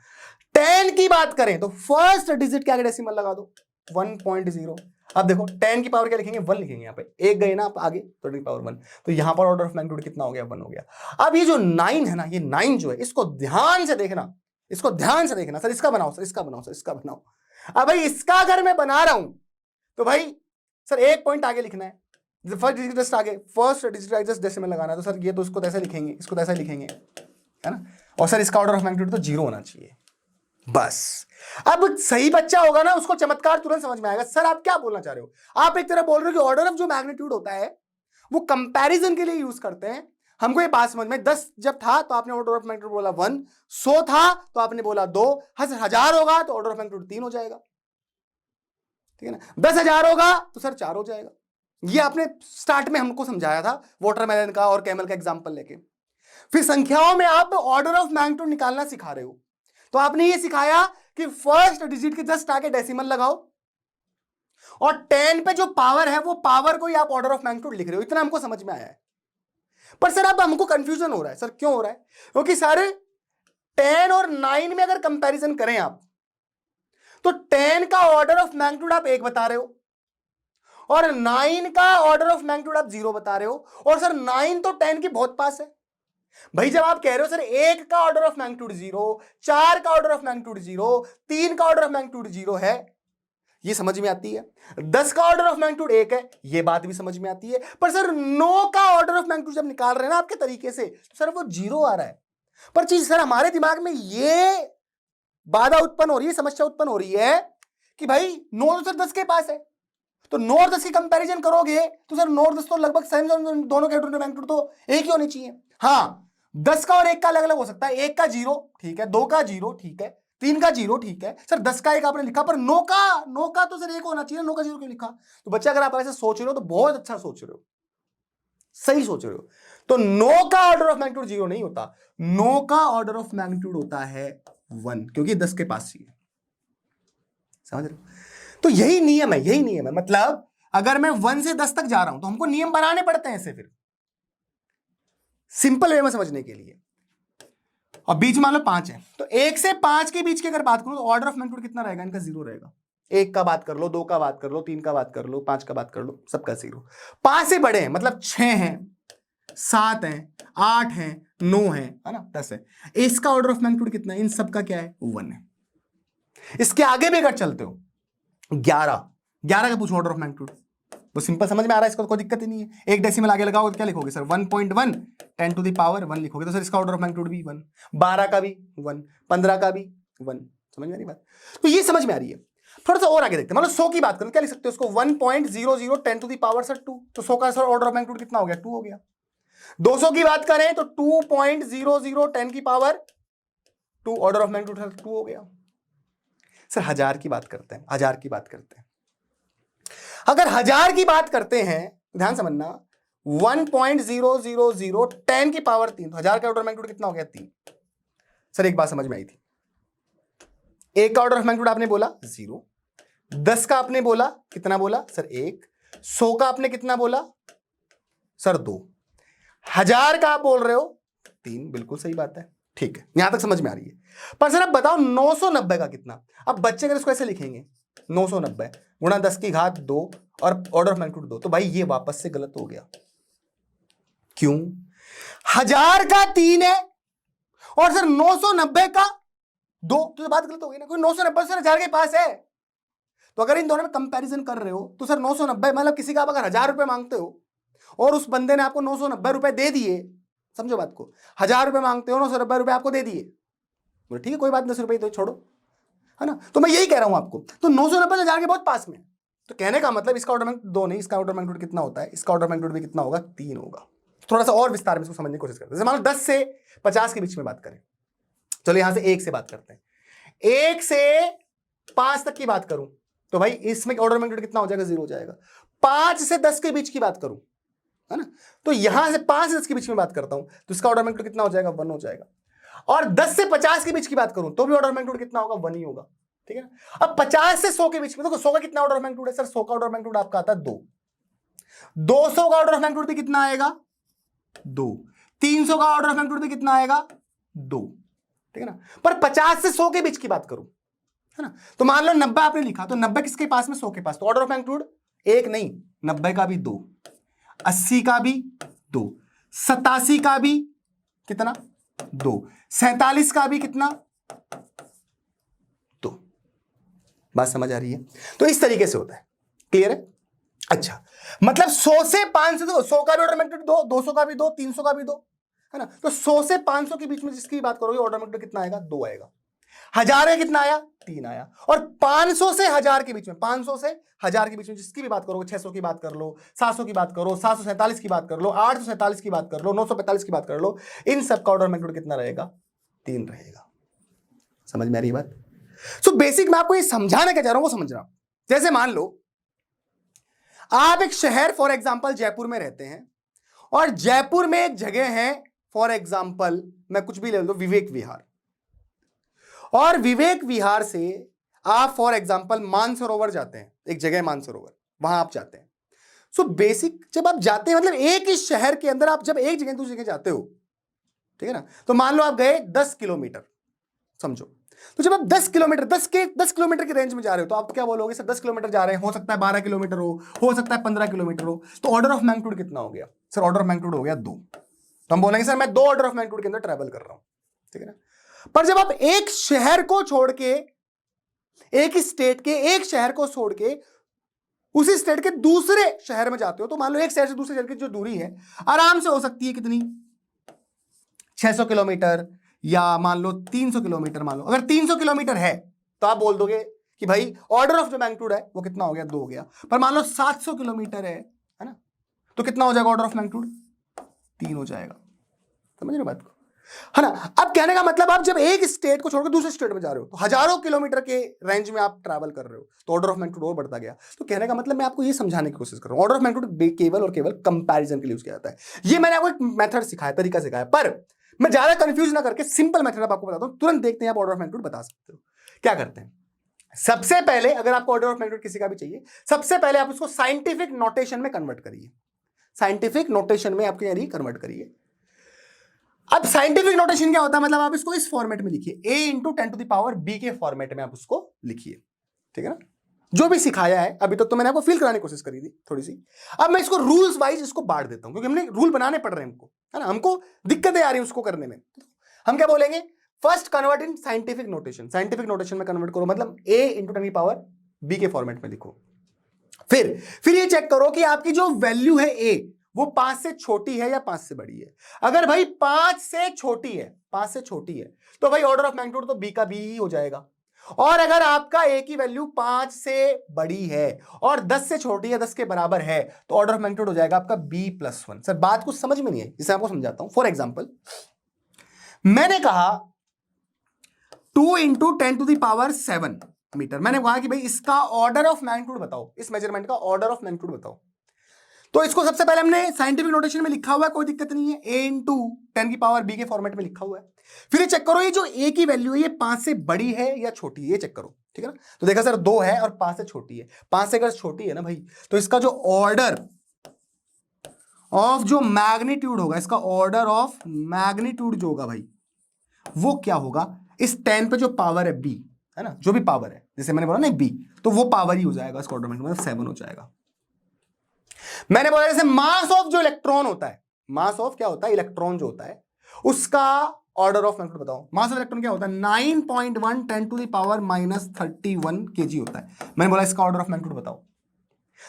10 की बात करें तो फर्स्ट डिजिट के आगे डेसिमल लगा दो, 1.0। अब देखो 10 की पावर क्या लिखेंगे, 1 लिखेंगे। यहाँ पे एक गए ना आप आगे तो 10 की पावर 1, तो यहां पर ऑर्डर ऑफ मैग्नीट्यूड कितना हो गया, 1 हो गया। अब ये जो 9 है ना, ये 9 जो है, इसको ध्यान से देखना, इसको ध्यान से देखना। सर इसका बनाओ, सर इसका बनाओ, सर इसका बनाओ। अब भाई इसका अगर मैं बना रहा हूं तो भाई सर 1 पॉइंट आगे लिखना है, फर्स्ट डिजिट जस्ट आगे, फर्स्ट डिजिट जस्ट डेसिमल लगाना है। तो सर ये तो इसको ऐसे लिखेंगे, इसको ऐसे लिखेंगे, है ना। और सर इसका ऑर्डर ऑफ मैग्नीट्यूड तो 0 होना चाहिए, बस। अब सही बच्चा होगा ना, उसको चमत्कार तुरंत समझ में आएगा। सर आप क्या बोलना चाह रहे हो, आप एक तरह बोल रहे हो कि ऑर्डर ऑफ जो मैग्नीट्यूड होता है वो कंपैरिजन के लिए यूज करते हैं। हमको ये बात समझ में, 10 जब था तो आपने ऑर्डर ऑफ मैग्नीट्यूड बोला 1, 100 था तो आपने बोला 2, 1000 होगा तो ऑर्डर ऑफ मैग्नीट्यूड 3 हो जाएगा, ठीक है ना। 10,000 होगा तो सर 4 हो जाएगा। ये आपने स्टार्ट में हमको समझाया था वाटरमेलन का और कैमल का एग्जाम्पल लेके। फिर संख्याओं में आप ऑर्डर ऑफ मैग्नीट्यूड निकालना सिखा रहे हो, तो आपने ये सिखाया कि फर्स्ट डिजिट के जस्ट आगे डेसिमल लगाओ और 10 पे जो पावर है वो पावर को ही आप ऑर्डर ऑफ मैग्नीट्यूड लिख रहे हो। इतना हमको समझ में आया है। पर सर अब हमको कंफ्यूजन हो रहा है। सर क्यों हो रहा है, क्योंकि सर 10 और 9 में अगर कंपैरिजन करें आप तो 10 का ऑर्डर ऑफ मैग्नीट्यूड आप 1 बता रहे हो और 9 का ऑर्डर ऑफ मैग्नीट्यूड आप 0 बता रहे हो। और सर 9 तो 10 के बहुत पास है। भाई जब आप कह रहे हो सर 1 का ऑर्डर ऑफ मैग्नीट्यूड 0, 4 का ऑर्डर ऑफ मैग्नीट्यूड 0, 3 का ऑर्डर ऑफ मैग्नीट्यूड 0 है, ये समझ में आती है। 10 का ऑर्डर ऑफ मैग्नीट्यूड 1 है, ये बात भी समझ में आती है। पर सर 9 का ऑर्डर ऑफ मैग्नीट्यूड जब निकाल रहे हैं ना आपके तरीके से, तो सर वो 0 आ रहा है। पर चीज सर हमारे दिमाग में ये बाधा उत्पन्न हो रही है, समस्या उत्पन्न हो रही है कि भाई 9 तो सर 10 के पास है, तो 9 और 10 की कंपैरिजन करोगे तो सर 9 और 10 तो लगभग सेम, दोनों के मैग्नीट्यूड तो एक ही होनी चाहिए। हाँ 10 का और 1 का अलग अलग हो सकता है, 1 का 0 ठीक है, 2 का 0 ठीक है, 3 का 0 ठीक है। सर 10 का 1 आपने लिखा, पर 9 का तो सर 1 होना चाहिए, 9 का 0 क्यों लिखा। तो बच्चा अगर आप ऐसे सोच रहे हो तो बहुत अच्छा सोच रहे हो, सही सोच रहे हो। तो 9 का ऑर्डर ऑफ मैग्नीट्यूड 0 नहीं होता, 9 का ऑर्डर ऑफ मैग्नीट्यूड होता है 1, क्योंकि 10 के पास ही है। समझ रहे हो? तो यही नियम है, यही नियम है। मतलब अगर मैं 1 से 10 तक जा रहा हूं तो हमको नियम बनाने पड़ते हैं ऐसे, फिर सिंपल वे में समझने के लिए। और बीच मान लो 5 है, तो 1 से 5 के बीच की अगर बात करूं तो ऑर्डर ऑफ मैग्नीट्यूड कितना रहेगा? इनका 0 रहेगा। 1 का बात कर लो, 2 का बात कर लो, 3 का बात कर लो, 5 का बात कर लो, सबका 0। 5 से बड़े हैं, मतलब 6 हैं, 7 हैं, 8 हैं, 9 है ना, 10 है। इसका ऑर्डर ऑफ मैग्नीट्यूड कितना है? इन सबका क्या है? 1 है। इसके आगे भी अगर चलते हो 11 का पूछो ऑर्डर ऑफ मैग्नीट्यूड, तो सिंपल समझ में आ रहा है, इसको कोई दिक्कत ही नहीं है। एक डेसिमल आगे लगाओगे तो क्या लिखोगे सर? 1.1 10 टू द पावर 1 लिखोगे, तो सर इसका ऑर्डर ऑफ मैग्नीट्यूड भी 1। 12 का भी 1, 15 का भी 1। समझ में आ रही बात? तो ये समझ में आ रही है। थोड़ा सा और आगे देखते हैं। मतलब 100 की बात करें, क्या लिख सकते हो उसको? 1.00 10 टू द पावर सर 2, तो 100 का सर ऑर्डर ऑफ मैग्नीट्यूड कितना हो गया? 2 हो गया। 200 की बात करें तो 2.00 10 की पावर 2, ऑर्डर ऑफ मैग्नीट्यूड 2 हो गया। सर 1000 की बात करते हैं, 1000 की बात करते हैं। अगर 1000 की बात करते हैं, ध्यान समझना, 1.000 10 की पावर 3, तो 1000 का ऑर्डर ऑफ मैग्नीट्यूड कितना हो गया? 3। सर एक बात समझ में आई थी, 1 का ऑर्डर ऑफ मैग्नीट्यूड आपने बोला 0, 10 का आपने बोला कितना बोला सर? 1, 100 का आपने कितना बोला सर? 2, 1000 का आप बोल रहे हो 3। बिल्कुल सही बात है, ठीक है, यहां तक समझ में आ रही है। पर सर अब बताओ 990 का कितना? अब बच्चे अगर इसको ऐसे लिखेंगे 990 गुणा 10 की घात 2 और ऑर्डर ऑफ मैग्नीट्यूड 2, तो भाई ये वापस से गलत हो गया। क्यों? 1000 का 3 है और सर 990 का 2, तो बात गलत हो गई ना। कोई 990 सर 1000 के पास है, तो अगर इन दोनों में कंपैरिजन कर रहे हो तो सर 990, मतलब किसी का आप अगर 1000 रुपए मांगते हो और उस बंदे ने आपको 990 रुपए दे दिए, समझो बात को, 1000 रुपए मांगते हो, 990 रुपए आपको दे दिए, बोले ठीक है कोई बात, 10 रुपए तो छोड़ो, है ना। तो मैं यही कह रहा हूं आपको, तो 990 1000 के बहुत पास में। तो कहने का मतलब इसका ऑर्डर मैग्नीट्यूड 2 नहीं, इसका ऑर्डर मैग्नीट्यूड कितना होता है? इसका ऑर्डर मैग्नीट्यूड भी कितना होगा? 3 होगा। थोड़ा सा और विस्तार में इसको समझने की कोशिश करते हैं। जैसे मान लो 10 से 50 के बीच में बात करें, चलो यहां से 1 से बात करते हैं। 1 से 5 तक की बात करूं तो भाई इसमें ऑर्डर मैग्नीट्यूड कितना हो जाएगा? 0 हो जाएगा। 5 से 10 के बीच की बात करूं, है ना, तो यहां से 5 से 10 के बीच में बात करता हूं तो इसका ऑर्डर मैग्नीट्यूड कितना हो जाएगा? 1 हो जाएगा। और 10 से 50 के बीच की बात करूं तो भी ऑर्डर मैग्नीट्यूड कितना होगा? 1 ही होगा, ठीक है ना। अब 50 से 100 के बीच में देखो, 100 का कितना ऑर्डर ऑफ मैग्नीट्यूड है सर? 100 का ऑर्डर ऑफ मैग्नीट्यूड आपका आता है 2। 200 का ऑर्डर ऑफ मैग्नीट्यूड भी कितना आएगा? 2। 300 का ऑर्डर ऑफ मैग्नीट्यूड भी कितना आएगा? 2, ठीक है ना। पर 50 से 100 के बीच की बात करूं, है ना, तो मान लो 90 आपने लिखा, तो 90 किसके पास में? 100 के पास, तो ऑर्डर ऑफ मैग्नीट्यूड 1 नहीं, 90 का भी 2, 80 का भी 2, 87 का भी कितना? 2, 47 का भी कितना? 2। बात समझ आ रही है? तो इस तरीके से होता है, क्लियर है? अच्छा, मतलब 100 से 500, तो 100 का भी ऑर्डर मैग्नीट्यूड 2, 200 का भी 2, 300 का भी 2, है ना। तो 100 से 500 के बीच में जिसकी बात करोगे ऑर्डर मैग्नीट्यूड कितना आएगा? 2 आएगा। 1000 है कितना आया? 3 आया। और 500 से 1000 के बीच में, 500 से 1000 के बीच में जिसकी भी बात करोगे, 600 की बात कर लो, 700 की बात करो, 747 की बात कर लो, 847 की बात कर लो, 945 की बात कर लो, इन सब का ऑर्डर मैग्नीट्यूड कितना रहेगा? 3 रहेगा। समझ में आ रही बात? सो बेसिक मैं आपको ये समझाना क्या चाह रहा हूं वो समझ रहा हूं। जैसे मान लो आप एक शहर फॉर एग्जाम्पल जयपुर में रहते हैं, और जयपुर में एक जगह है फॉर एग्जाम्पल, मैं कुछ भी ले लो, विवेक विहार, और विवेक विहार से आप फॉर एग्जाम्पल मानसरोवर जाते हैं, एक जगह है मानसरोवर, वहां आप जाते हैं। सो बेसिक जब आप जाते हैं, मतलब एक ही शहर के अंदर आप जब एक जगह दूसरी जगह जाते हो, ठीक है ना, तो मान लो आप गए 10 किलोमीटर, समझो, तो जब आप 10 किलोमीटर 10 किलोमीटर की रेंज में जा रहे हो तो आप क्या बोलोगे? सर 10 किलोमीटर जा रहे हैं, हो सकता है 12 किलोमीटर हो सकता है 15 किलोमीटर हो, तो ऑर्डर ऑफ मैग्नीट्यूड कितना हो गया? सर ऑर्डर ऑफ मैग्नीट्यूड हो गया 2। तो हम बोलेंगे सर मैं 2 ऑर्डर ऑफ मैग्नीट्यूड के अंदर ट्रेवल कर रहा हूं, ठीक है ना। पर जब आप एक शहर को छोड़ के, एक स्टेट के एक शहर को छोड़ के उसी स्टेट के दूसरे शहर में जाते हो, तो मान लो एक शहर से दूसरे शहर की जो दूरी है आराम से हो सकती है कितनी? 600 किलोमीटर, या मान लो 300 किलोमीटर। मान लो अगर 300 किलोमीटर है तो आप बोल दोगे कि भाई ऑर्डर ऑफ जो मैग्नीट्यूड है वो कितना हो गया? 2 हो गया। पर मान लो 700 किलोमीटर है ना, तो कितना हो जाएगा ऑर्डर ऑफ मैग्नीट्यूड? 3 हो जाएगा। समझ रहे हो बात को? है ना। अब कहने का मतलब आप जब एक स्टेट को छोड़कर दूसरे स्टेट में जा रहे हो तो हजारों किलोमीटर के रेंज में आप ट्रैवल कर रहे हो, तो ऑर्डर ऑफ मैग्नीट्यूड और बढ़ता गया। तो कहने का मतलब मैं आपको ये समझाने की कोशिश कर रहा हूं, ऑर्डर ऑफ मैग्नीट्यूड केवल और केवल कंपैरिजन के लिए यूज किया जाता है। ये मैंने आपको एक मेथड सिखाया, तरीका सिखाया, पर मैं ज्यादा कंफ्यूज ना करके सिंपल मेथड आपको बताता हूं, तुरंत देखते हैं आप ऑर्डर ऑफ मैग्नीट्यूड बता सकते हो। क्या करते हैं, सबसे पहले अगर आपको ऑर्डर ऑफ मैग्नीट्यूड किसी का भी चाहिए, सबसे पहले आप उसको साइंटिफिक नोटेशन में कन्वर्ट करिए, साइंटिफिक नोटेशन में आपके यानी कन्वर्ट करिए। अब साइंटिफिक नोटेशन क्या होता है, मतलब आप इसको इस फॉर्मेट में लिखिए, a into 10 to the power b के फॉर्मेट में आप उसको लिखिए, ठीक है ना। जो भी सिखाया है अभी तक तो मैंने आपको फील कराने की कोशिश करी थी थोड़ी सी, अब मैं इसको रूल्स वाइज इसको बांट देता हूं, क्योंकि हमने रूल बनाने पड़ रहे हैं हमको, है ना, हमको दिक्कतें आ रही है उसको करने में। हम क्या बोलेंगे, first convert in scientific notation, scientific notation में कन्वर्ट करो, मतलब a इंटू 10 की पावर b के फॉर्मेट में लिखो। फिर ये चेक करो कि आपकी जो वैल्यू है a वो 5 से छोटी है या 5 से बड़ी है। अगर भाई 5 से छोटी है, 5 से छोटी है, तो भाई ऑर्डर ऑफ मैग्नीट्यूड तो b का b ही हो जाएगा। और अगर आपका a की वैल्यू 5 से बड़ी है और 10 से छोटी है, 10 के बराबर है, तो ऑर्डर ऑफ मैग्नीट्यूड हो जाएगा आपका b+1। सर बात कुछ समझ में नहीं है, इसे आपको समझाता हूं। फॉर एग्जाम्पल मैंने कहा 2 into 10 to the power 7 metre, मैंने कहा कि भाई इसका ऑर्डर ऑफ मैग्नीट्यूड बताओ, इस मेजरमेंट का ऑर्डर ऑफ मैग्नीट्यूड बताओ। तो इसको सबसे पहले हमने साइंटिफिक नोटेशन में लिखा हुआ है, कोई दिक्कत नहीं है, a इंटू 10 की पावर b के फॉर्मेट में लिखा हुआ है। फिर ये चेक करो, ये जो a की वैल्यू है ये 5 से बड़ी है या छोटी है, ये चेक करो, ठीक है ना। तो देखा सर 2 है और 5 से छोटी है, 5 से अगर छोटी है ना भाई, तो इसका जो ऑर्डर ऑफ जो मैग्नीट्यूड होगा, इसका ऑर्डर ऑफ मैग्नीट्यूड जो होगा भाई, वो क्या होगा, इस 10 पे जो पावर है b, है ना, जो भी पावर है, जैसे मैंने बोला ना b, तो वो पावर ही हो जाएगा, इसका ऑर्डर मतलब 7 हो जाएगा। मैंने बोला जैसे मास ऑफ जो इलेक्ट्रॉन होता है, मास ऑफ क्या होता है, इलेक्ट्रॉन जो होता है, उसका ऑर्डर ऑफ मैग्नीट्यूड बताओ। मास ऑफ इलेक्ट्रॉन क्या होता है, 9.1 10 टू द पावर -31 kg होता है। मैंने बोला इसका ऑर्डर ऑफ मैग्नीट्यूड बताओ।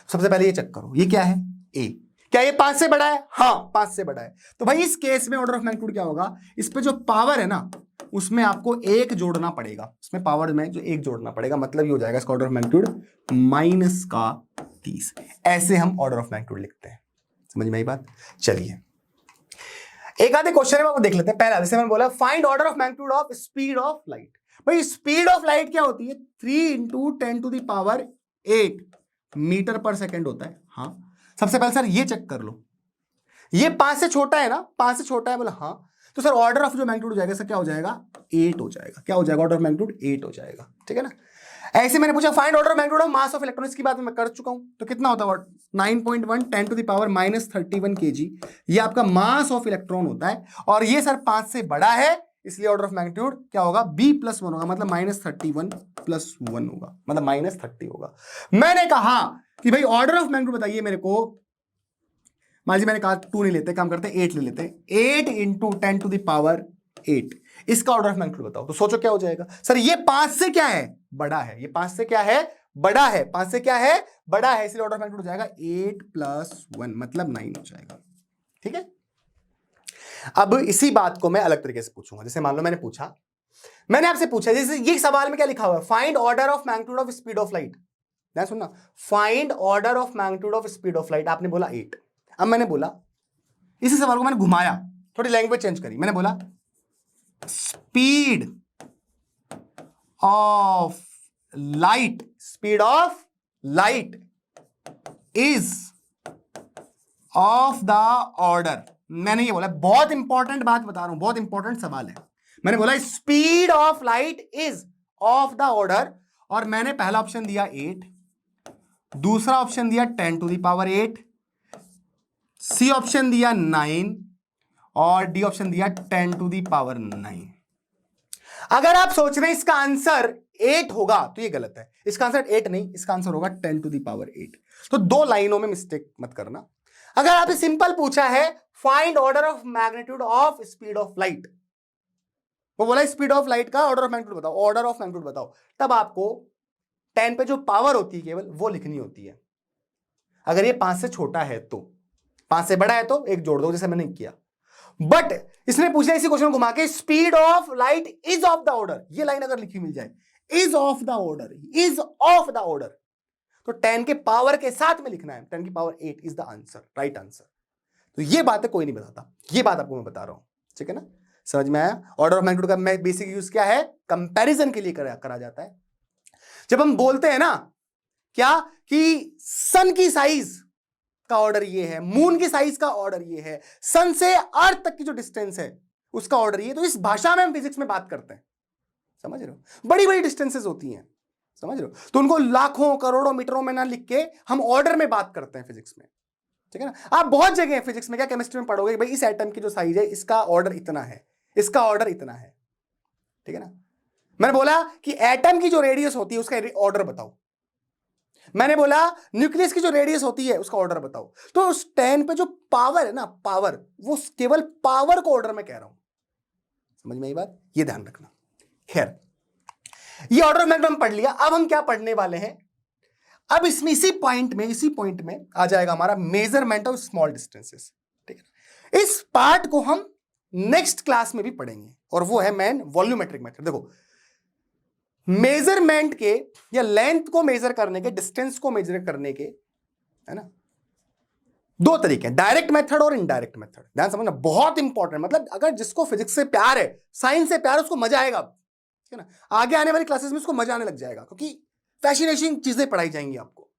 सबसे पहले ये चेक करो, ये क्या है, a, क्या ये 5 से बड़ा है, हाँ 5 से बड़ा है। तो भाई इस केस में ऑर्डर ऑफ मैग्नीट्यूड क्या होगा, इस पे जो पावर है ना उसमें आपको 1 जोड़ना पड़ेगा, उसमें पावर में जो 1 जोड़ना पड़ेगा, मतलब ये हो जाएगा इसका ऑर्डर ऑफ मैग्नीट्यूड -30। ऐसे हम ऑर्डर ऑफ मैग्नीट्यूड लिखते हैं, समझ में आई बात। चलिए एक आधे क्वेश्चन है वो देख लेते हैं। पहला जैसे मैंने बोला find order of magnitude of speed of light. भाई स्पीड ऑफ लाइट क्या होती है, 3 into 10 to the power 8 metre पर सेकेंड होता है। हाँ सबसे पहले सर ये चेक कर लो, ये 5 से छोटा है ना, 5 से छोटा है, बोला हाँ, तो सर ऑर्डर ऑफ जो मैग्नीट्यूड हो जाएगा सर क्या हो जाएगा, 8 हो जाएगा। क्या हो जाएगा, ऑर्डर ऑफ मैग्नीट्यूड 8 हो जाएगा, ठीक है ना। ऐसे मैंने पूछा find order of magnitude of mass of electron, की बात मैं कर चुका हूं, तो कितना होता है 9.1 10 टू द पावर -31 kg, ये आपका मास ऑफ इलेक्ट्रॉन होता है। और ये सर 5 से बड़ा है, इसलिए ऑर्डर ऑफ मैग्नीट्यूड क्या होगा, b+1 होगा, मतलब -31 + 1 होगा, मतलब -30 होगा। मैंने कहा कि भाई ऑर्डर ऑफ मैग्नीट्यूड बताइए मेरे को, मान लीजिए मैंने कहा 2 नहीं लेते, काम करते 8 ले लेते, 8 इंटू 10 टू द पावर 8, इसका ऑर्डर ऑफ मैग्नीट्यूड बताओ। तो सोचो क्या हो जाएगा, सर ये 5 से क्या है, बड़ा है, ये 5 से क्या है, बड़ा है, 5 से क्या है, बड़ा है, इसलिए ऑर्डर ऑफ मैग्नीट्यूड हो जाएगा 8+1 मतलब 9 हो जाएगा, ठीक है। अब इसी बात को मैं अलग तरीके से पूछूंगा। जैसे मान लो मैंने आपसे पूछा, जैसे ये सवाल में क्या लिखा हुआ है, find order of magnitude of speed of light. सुनना, find order of magnitude of speed of light, आपने बोला 8। अब मैंने बोला, इसी सवाल को मैंने घुमाया, थोड़ी लैंग्वेज चेंज करी, मैंने बोला speed of light, speed of light is of the order. मैंने ये बोला, बहुत इंपॉर्टेंट बात बता रहा हूं, बहुत इंपॉर्टेंट सवाल है। मैंने बोला speed of light is of the order, और मैंने पहला ऑप्शन दिया 8, दूसरा ऑप्शन दिया 10 to the power 8, C option दिया 9 और डी ऑप्शन दिया 10 टू द पावर 9। अगर आप सोच रहे हैं इसका आंसर 8 होगा तो ये गलत है, इसका आंसर 8 नहीं, इसका आंसर होगा 10 टू द पावर 8। तो 2 लाइनों में मिस्टेक मत करना। अगर आपने सिंपल पूछा है find order of magnitude of speed of light, वो बोला स्पीड ऑफ लाइट का ऑर्डर ऑफ मैग्नीट्यूड बताओ, ऑर्डर ऑफ मैग्नीट्यूड बताओ, तब आपको 10 पे जो पावर होती है केवल वो लिखनी होती है। अगर ये 5 से छोटा है तो, 5 से बड़ा है तो 1 जोड़ दो, जैसे मैंने किया। बट इसने पूछा इसी क्वेश्चन घुमा के speed of light is of the order, ये लाइन अगर लिखी मिल जाए, is of the order, is of the order, तो 10 के पावर के साथ में लिखना है, 10 की power 8 is the answer, right answer. तो ये बात कोई नहीं बताता, ये बात आपको मैं बता रहा हूं, ठीक है ना। समझ में आया? ऑर्डर ऑफ मैग्नीट्यूड का बेसिक यूज क्या है? कंपैरिजन के लिए करा जाता है। जब हम बोलते हैं ना क्या कि सन की साइज का ऑर्डर ये है, मून की साइज का ऑर्डर ये है, सन से अर्थ तक की जो डिस्टेंस है उसका ऑर्डर ये, तो इस भाषा में हम फिजिक्स में बात करते हैं। समझ रहे हो? बड़ी बड़ी डिस्टेंसेस होती हैं, समझ रहे हो? तो उनको लाखों करोड़ों मीटरों में ना लिख के हम ऑर्डर में बात करते हैं फिजिक्स में, ठीक है ना? आप बहुत जगह फिजिक्स में क्या केमिस्ट्री में पढ़ोगे भाई इस एटम की जो साइज है इसका ऑर्डर इतना है, इसका ऑर्डर इतना है, ठीक है ना? मैंने बोला कि एटम की जो रेडियस होती है उसका ऑर्डर बताओ, मैंने बोला न्यूक्लियस की जो रेडियस होती है उसका ऑर्डर बताओ। तो उस 10 पे जो पावर है ना, पावर, वो केवल पावर को ऑर्डर में कह रहा हूं। समझ में आई बात? ये ध्यान रखना। खैर, ये ऑर्डर ऑफ मैग्नीट्यूड पढ़ लिया। अब हम क्या पढ़ने वाले हैं? अब इसमें इसी पॉइंट में आ जाएगा हमारा मेजरमेंट ऑफ स्मॉल डिस्टेंसेस, ठीक है? इस पार्ट को हम नेक्स्ट क्लास में भी पढ़ेंगे और वो है मेन वॉल्यूमेट्रिक मेथड। देखो, मेजरमेंट के या लेंथ को मेजर करने के, डिस्टेंस को मेजर करने के, है ना, दो तरीके हैं, डायरेक्ट मेथड और इनडायरेक्ट मेथड। ध्यान समझना, बहुत इंपॉर्टेंट। मतलब अगर जिसको फिजिक्स से प्यार है, साइंस से प्यार है, उसको मजा आएगा, ठीक है ना? आगे आने वाली क्लासेस में उसको मजा आने लग जाएगा क्योंकि फैसिनेटिंग चीजें पढ़ाई जाएंगी आपको।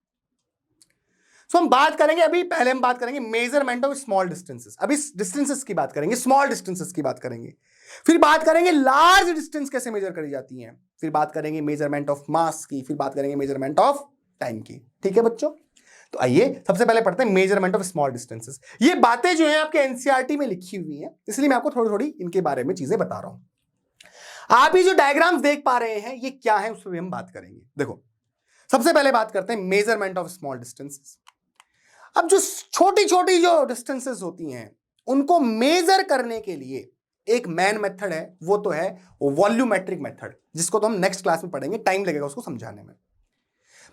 सो हम बात करेंगे, अभी पहले हम बात करेंगे मेजरमेंट ऑफ स्मॉल डिस्टेंसेस। अभी डिस्टेंसेस की बात करेंगे, स्मॉल डिस्टेंसेस की बात करेंगे, फिर बात करेंगे लार्ज डिस्टेंस कैसे मेजर करी जाती हैं, फिर बात करेंगे मेजरमेंट ऑफ मास की, फिर बात करेंगे मेजरमेंट ऑफ टाइम की। ठीक है बच्चों? तो आइए सबसे पहले पढ़ते हैं मेजरमेंट ऑफ स्मॉल डिस्टेंसेस। ये बातें जो है आपके एनसीईआरटी में लिखी हुई हैं, इसलिए मैं आपको थोड़ी थोड़ी इनके बारे में चीजें बता रहा हूं। आप ये जो डायग्राम्स देख पा रहे हैं ये क्या है, उस पर हम बात करेंगे। देखो, सबसे पहले बात करते हैं मेजरमेंट ऑफ स्मॉल डिस्टेंसेस। अब जो छोटी छोटी जो डिस्टेंसेस होती हैं उनको मेजर करने के लिए एक मेन मेथड है, वो तो है वॉल्यूमेट्रिक मेथड, जिसको तो हम नेक्स्ट क्लास में पढ़ेंगे, टाइम लगेगा उसको समझाने में।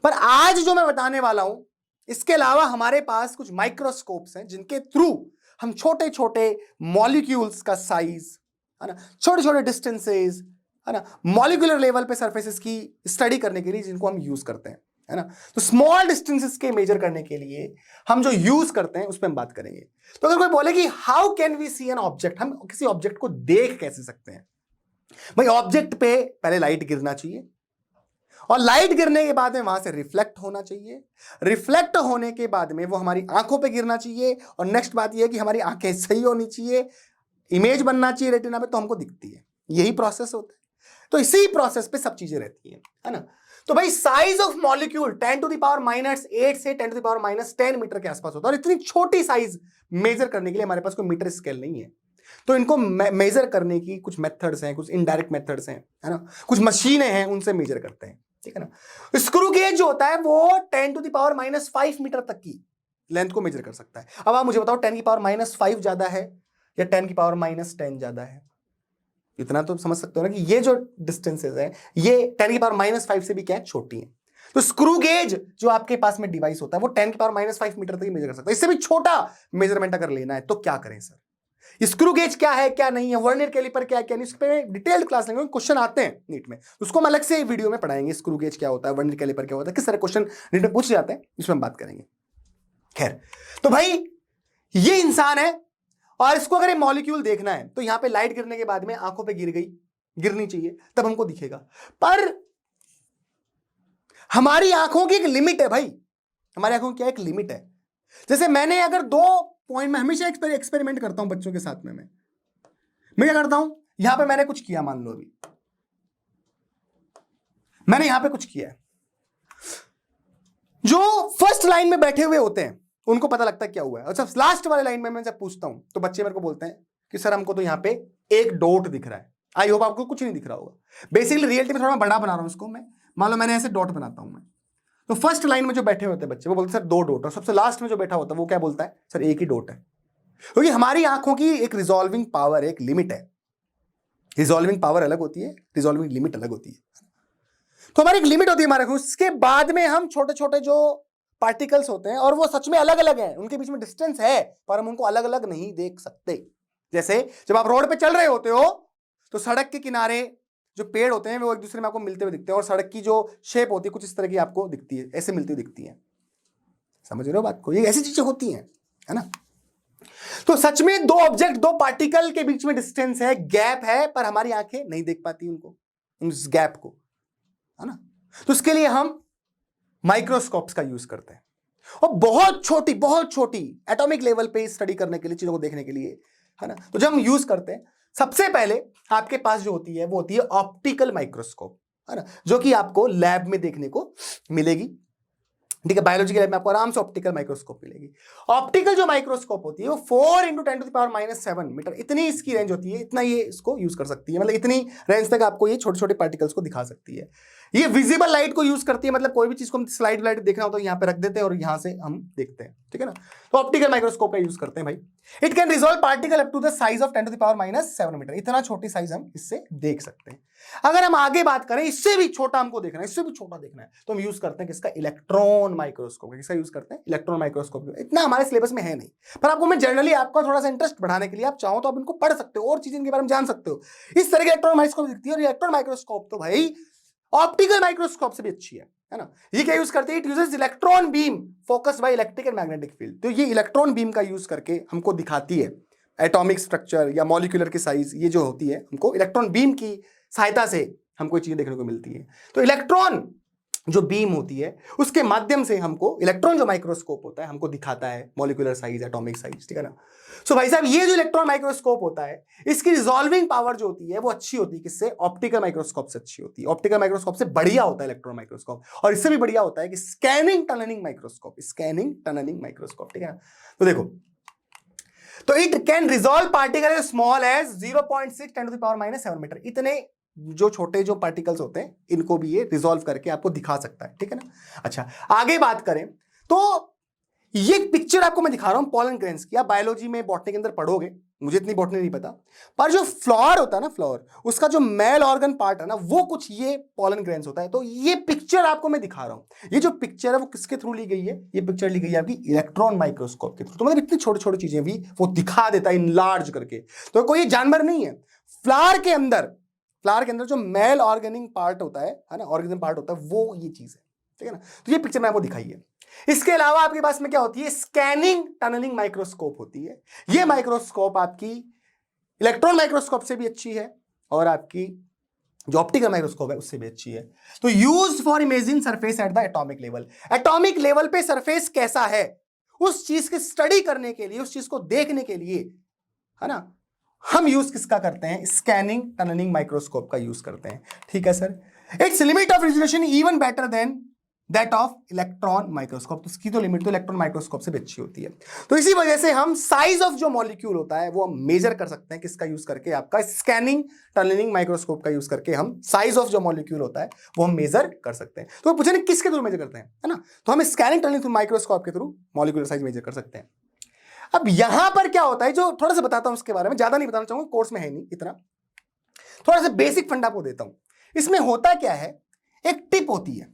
पर आज जो मैं बताने वाला हूं, इसके अलावा हमारे पास कुछ माइक्रोस्कोप्स हैं जिनके थ्रू हम छोटे छोटे मॉलिक्यूल्स का साइज, है ना, छोटे छोटे डिस्टेंसेस, है ना, मॉलिक्यूलर लेवल पे सरफेसेस की स्टडी करने के लिए जिनको हम यूज करते हैं, है ना। तो स्मॉल डिस्टेंसेस के मेजर करने के लिए हम जो यूज करते हैं उस पर हम बात करेंगे। तो अगर कोई बोले कि how can we see an object, हम किसी ऑब्जेक्ट को देख कैसे सकते हैं? भाई ऑब्जेक्ट पे पहले लाइट गिरना चाहिए और लाइट गिरने के बाद में वहां से रिफ्लेक्ट होना चाहिए, रिफ्लेक्ट होने के बाद में वो हमारी आंखों पे गिरना चाहिए और नेक्स्ट बात यह है कि हमारी आंखें सही होनी चाहिए, इमेज बनना चाहिए रेटिना पे, तो हमको दिखती है। यही प्रोसेस होता है। तो इसी प्रोसेस पे सब चीजें रहती हैं, है ना। तो भाई साइज ऑफ मॉलिक्यूल 10⁻⁸ से 10⁻⁻10 मीटर के आसपास होता है और इतनी छोटी साइज मेजर करने के लिए हमारे पास कोई मीटर स्केल नहीं है। तो इनको मेजर करने की कुछ मेथड्स हैं, कुछ इनडायरेक्ट मेथड्स हैं, है ना, कुछ मशीनें हैं, उनसे मेजर करते हैं, ठीक है ना। स्क्रू गेज जो होता है वो 10⁻⁵ मीटर तक की लेंथ को मेजर कर सकता है। अब आप मुझे बताओ 10⁻⁵ ज्यादा है या 10⁻⁻10 ज्यादा है? इतना तो समझ सकते हो ना कि ये जो डिस्टेंसेस है ये 10⁻⁵ से भी क्या है, छोटी है। तो स्क्रू गेज जो आपके पास में डिवाइस होता है वो 10⁻⁵ मीटर तक ही मेजर कर सकता है। इससे भी छोटा मेजरमेंट अगर लेना है तो क्या करें सर? स्क्रू गेज क्या है क्या नहीं है, वर्नियर कैलिपर क्या है क्या नहीं, इस पे डिटेल्ड क्लास लेंगे, क्वेश्चन आते हैं नीट में, उसको हम अलग से वीडियो में पढ़ाएंगे। स्क्रू गेज क्या होता है, वर्नियर कैलिपर क्या होता है, किस तरह क्वेश्चन नीट में पूछ जाते हैं, इसमें हम बात करेंगे। खैर, तो भाई ये इंसान है और इसको अगर मॉलिक्यूल देखना है तो यहां पे लाइट गिरने के बाद में आंखों पे गिरनी चाहिए तब हमको दिखेगा। पर हमारी आंखों की एक लिमिट है भाई, हमारी आंखों की क्या एक लिमिट है। जैसे मैंने अगर 2 पॉइंट में हमेशा एक्सपेरिमेंट करता हूं बच्चों के साथ में, मैं क्या करता हूं, यहां पे मैंने कुछ किया, मान लो अभी मैंने यहां पे कुछ किया है, जो फर्स्ट लाइन में बैठे हुए होते हैं उनको पता लगता है क्या हुआ है, और जब लास्ट वाले लाइन में मैं जब पूछता हूं तो बच्चे मेरे को बोलते हैं कि सर हमको तो यहां पे एक डॉट दिख रहा है। आई होप आपको कुछ नहीं दिख रहा होगा। बेसिकली रियलिटी में थोड़ा बड़ा बना रहा हूं इसको मैं, मान लो मैंने ऐसे डॉट बनाता हूं मैं, तो फर्स्ट लाइन में जो बैठे होते हैं बच्चे वो बोलते हैं सर 2 डॉट, और सबसे लास्ट में जो बैठा होता है वो क्या बोलता है, सर एक ही डॉट है। क्योंकि हमारी आंखों की एक रिजॉल्विंग पावर, एक लिमिट है। रिजॉल्विंग पावर अलग होती है, रिजॉल्विंग लिमिट अलग होती है। तो हमारी एक लिमिट होती है हमारे आंखों, उसके बाद में हम छोटे छोटे जो पार्टिकल्स होते हैं और वो सच में अलग अलग हैं, उनके बीच में डिस्टेंस है पर हम उनको अलग अलग नहीं देख सकते। जैसे जब आप रोड पे चल रहे होते हो तो सड़क के किनारे जो पेड़ होते हैं वो एक दूसरे में आपको मिलते हुए दिखते हैं और सड़क की जो शेप होती है कुछ इस तरह की आपको दिखती है, ऐसे मिलती हुई दिखती है। समझ रहे हो बात को? ये ऐसी चीजें होती हैं, है ना। तो सच में दो ऑब्जेक्ट, दो पार्टिकल के बीच में डिस्टेंस है, गैप है, पर हमारी आंखें नहीं देख पाती उनको, उस गैप को, है ना। तो उसके लिए हम माइक्रोस्कोप्स का यूज करते हैं, और बहुत छोटी एटॉमिक लेवल पे स्टडी करने के लिए, चीजों को देखने के लिए, है ना। तो जब हम यूज करते हैं, सबसे पहले आपके पास जो होती है वो होती है ऑप्टिकल माइक्रोस्कोप, है ना, जो कि आपको लैब में देखने को मिलेगी। ठीक है, बायोलॉजी के लैब में आपको आराम से ऑप्टिकल माइक्रोस्कोप मिलेगी। ऑप्टिकल जो माइक्रोस्कोप होती है वो 4 × 10⁻⁷ मीटर, इतनी इसकी रेंज होती है, इतना ये इसको यूज कर सकती है, मतलब इतनी रेंज तक आपको ये छोटे छोटे पार्टिकल्स को दिखा सकती है। ये विजिबल लाइट को यूज करती है, मतलब कोई भी चीज को हम स्लाइड लाइट देखना हो तो यहाँ पे रख देते हैं और यहाँ से हम देखते हैं, ठीक है ना। तो ऑप्टिकल माइक्रोस्कोप का यूज करते हैं भाई। It can resolve particle up to the size of 10⁻⁷ metre, इतना छोटी साइज हम इससे देख सकते हैं। अगर हम आगे बात करें, इससे भी छोटा हमको देखना है, इससे भी छोटा देखना है, तो हम यूज करते हैं किसका, इलेक्ट्रॉन माइक्रोस्कोप। किसका यूज करते हैं, इलेक्ट्रॉन माइक्रोस्कोप। इतना हमारे सिलेबस में है नहीं, पर आपको मैं जनरली आपका थोड़ा सा इंटरेस्ट बढ़ाने के लिए, आप चाहो तो आप इनको पढ़ सकते हो और चीजें इनके बारे में जान सकते हो। इस तरह के इलेक्ट्रॉन माइक्रोस्कोप दिखती है, और इलेक्ट्रॉन माइक्रोस्कोप तो भाई ऑप्टिकल माइक्रोस्कोप से भी अच्छी है ना। ये क्या यूज करते हैं, it uses electron beam focused by electric and magnetic field. तो ये इलेक्ट्रॉन बीम का यूज करके हमको दिखाती है एटॉमिक स्ट्रक्चर या मॉलिक्यूलर की साइज, ये जो होती है हमको इलेक्ट्रॉन बीम की सहायता से हमको चीजें देखने को मिलती है। तो इलेक्ट्रॉन जो बीम होती है उसके माध्यम से हमको, इलेक्ट्रॉन जो माइक्रोस्कोप होता है हमको दिखाता है मॉलिक्यूलर साइज, एटॉमिक साइज, ठीक है ना। सो भाई साहब, ये जो इलेक्ट्रॉन माइक्रोस्कोप होता है, इसकी रिजॉल्विंग पावर जो होती है वो अच्छी होती है, किससे, ऑप्टिकल माइक्रोस्कोप से अच्छी होती है। ऑप्टिकल माइक्रोस्कोप से बढ़िया होता है इलेक्ट्रॉन माइक्रोस्कोप, और इससे भी बढ़िया होता है कि scanning tunnelling microscope, scanning tunnelling microscope, ठीक है ना। तो देखो, तो it can resolve particle as small as 0.6 10⁻⁷ metre, इतने जो छोटे जो पार्टिकल्स होते हैं इनको भी ये रिजॉल्व करके आपको दिखा सकता है, ठीक है ना। अच्छा, आगे बात करें तो ये पिक्चर आपको मैं दिखा रहा हूं पॉलन ग्रेन्स की। आप बायोलॉजी में, बॉटनी के अंदर पढ़ोगे, मुझे इतनी बॉटनी नहीं पता, पर जो फ्लावर होता है ना, फ्लावर, उसका जो मेल ऑर्गन पार्ट है ना, वो कुछ ये पॉलन ग्रेन्स होता है। तो ये पिक्चर आपको मैं दिखा रहा हूं, ये जो पिक्चर है वो किसके थ्रू ली गई है, ये पिक्चर ली गई है आपकी इलेक्ट्रॉन माइक्रोस्कोप के थ्रू। तो मतलब इतनी छोटी छोटी चीजें भी वो दिखा देता है इनलार्ज करके। तो कोई जानवर नहीं है, फ्लावर के अंदर जो मेल ऑर्गेनिंग पार्ट होता है ना, ऑर्गेनिज्म पार्ट होता है, वो ये चीज है, ठीक है ना। तो ये पिक्चर मैं आपको दिखाई है। इसके अलावा आपके पास में क्या होती है, स्कैनिंग टनलिंग माइक्रोस्कोप होती है। ये माइक्रोस्कोप आपकी इलेक्ट्रॉन माइक्रोस्कोप से भी अच्छी है, और आपकी जो ऑप्टिकल माइक्रोस्कोप है उससे भी अच्छी है। तो used for imaging surface at the atomic level, atomic level पे सरफेस कैसा है उस चीज की स्टडी करने के लिए, उस चीज को देखने के लिए, है ना, हम यूज किसका करते हैं, स्कैनिंग टनलिंग माइक्रोस्कोप का यूज करते हैं, ठीक है sir. It's limit of resolution even better than that of electron microscope, तो इसकी तो लिमिट तो इलेक्ट्रॉन माइक्रोस्कोप से भी अच्छी होती है। तो इसी वजह से हम साइज ऑफ जो मॉलिक्यूल होता है वो हम मेजर कर सकते हैं, किसका यूज करके, आपका स्कैनिंग टनलिंग माइक्रोस्कोप का यूज करके हम साइज ऑफ जो मॉलिक्यूल होता है वो हम मेजर कर सकते हैं। तो पूछे किसके थ्रू मेजर करते हैं, है ना, तो हम स्कैनिंग टनलिंग माइक्रोस्कोप के थ्रू मॉलिक्यूलर साइज मेजर कर सकते हैं। अब यहां पर क्या होता है, जो थोड़ा सा बताता हूं उसके बारे में, ज्यादा नहीं बताना चाहूंगा, कोर्स में है नहीं इतना, थोड़ा सा बेसिक फंडा आपको देता हूं। इसमें होता क्या है, एक टिप होती है,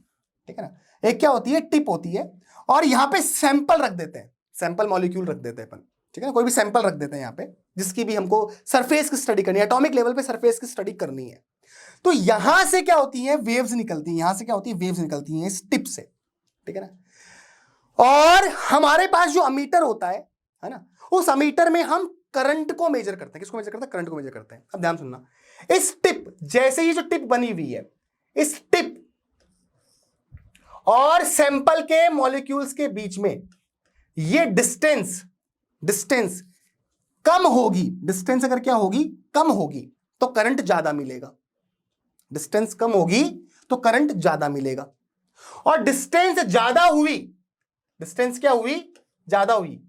ठीक है ना, एक क्या होती है, टिप होती है, और यहां पे सैंपल रख देते हैं, सैंपल मॉलिक्यूल रख देते हैं अपन, ठीक है ना, कोई भी सैंपल रख देते हैं यहां पे, जिसकी भी हमको सरफेस की स्टडी करनी है, एटॉमिक लेवल पे सरफेस की स्टडी करनी है। तो यहां से क्या होती है, वेव्स निकलती हैं, यहां से क्या होती है, वेव्स निकलती हैं इस टिप से, ठीक है ना। और हमारे पास जो अमीटर होता है ना, उस अमीटर में हम करंट को मेजर करते हैं, किसको मेजर करते हैं, करंट को मेजर करते हैं। अब ध्यान सुनना, इस टिप, जैसे ये जो टिप बनी हुई है, इस टिप और सैंपल के मॉलिक्यूल्स के बीच में ये डिस्टेंस कम होगी, डिस्टेंस अगर क्या होगी, कम होगी, तो करंट ज्यादा मिलेगा, डिस्टेंस कम होगी तो करंट ज्यादा मिलेगा। और डिस्टेंस ज्यादा हुई, डिस्टेंस क्या हुई, ज्यादा हुई,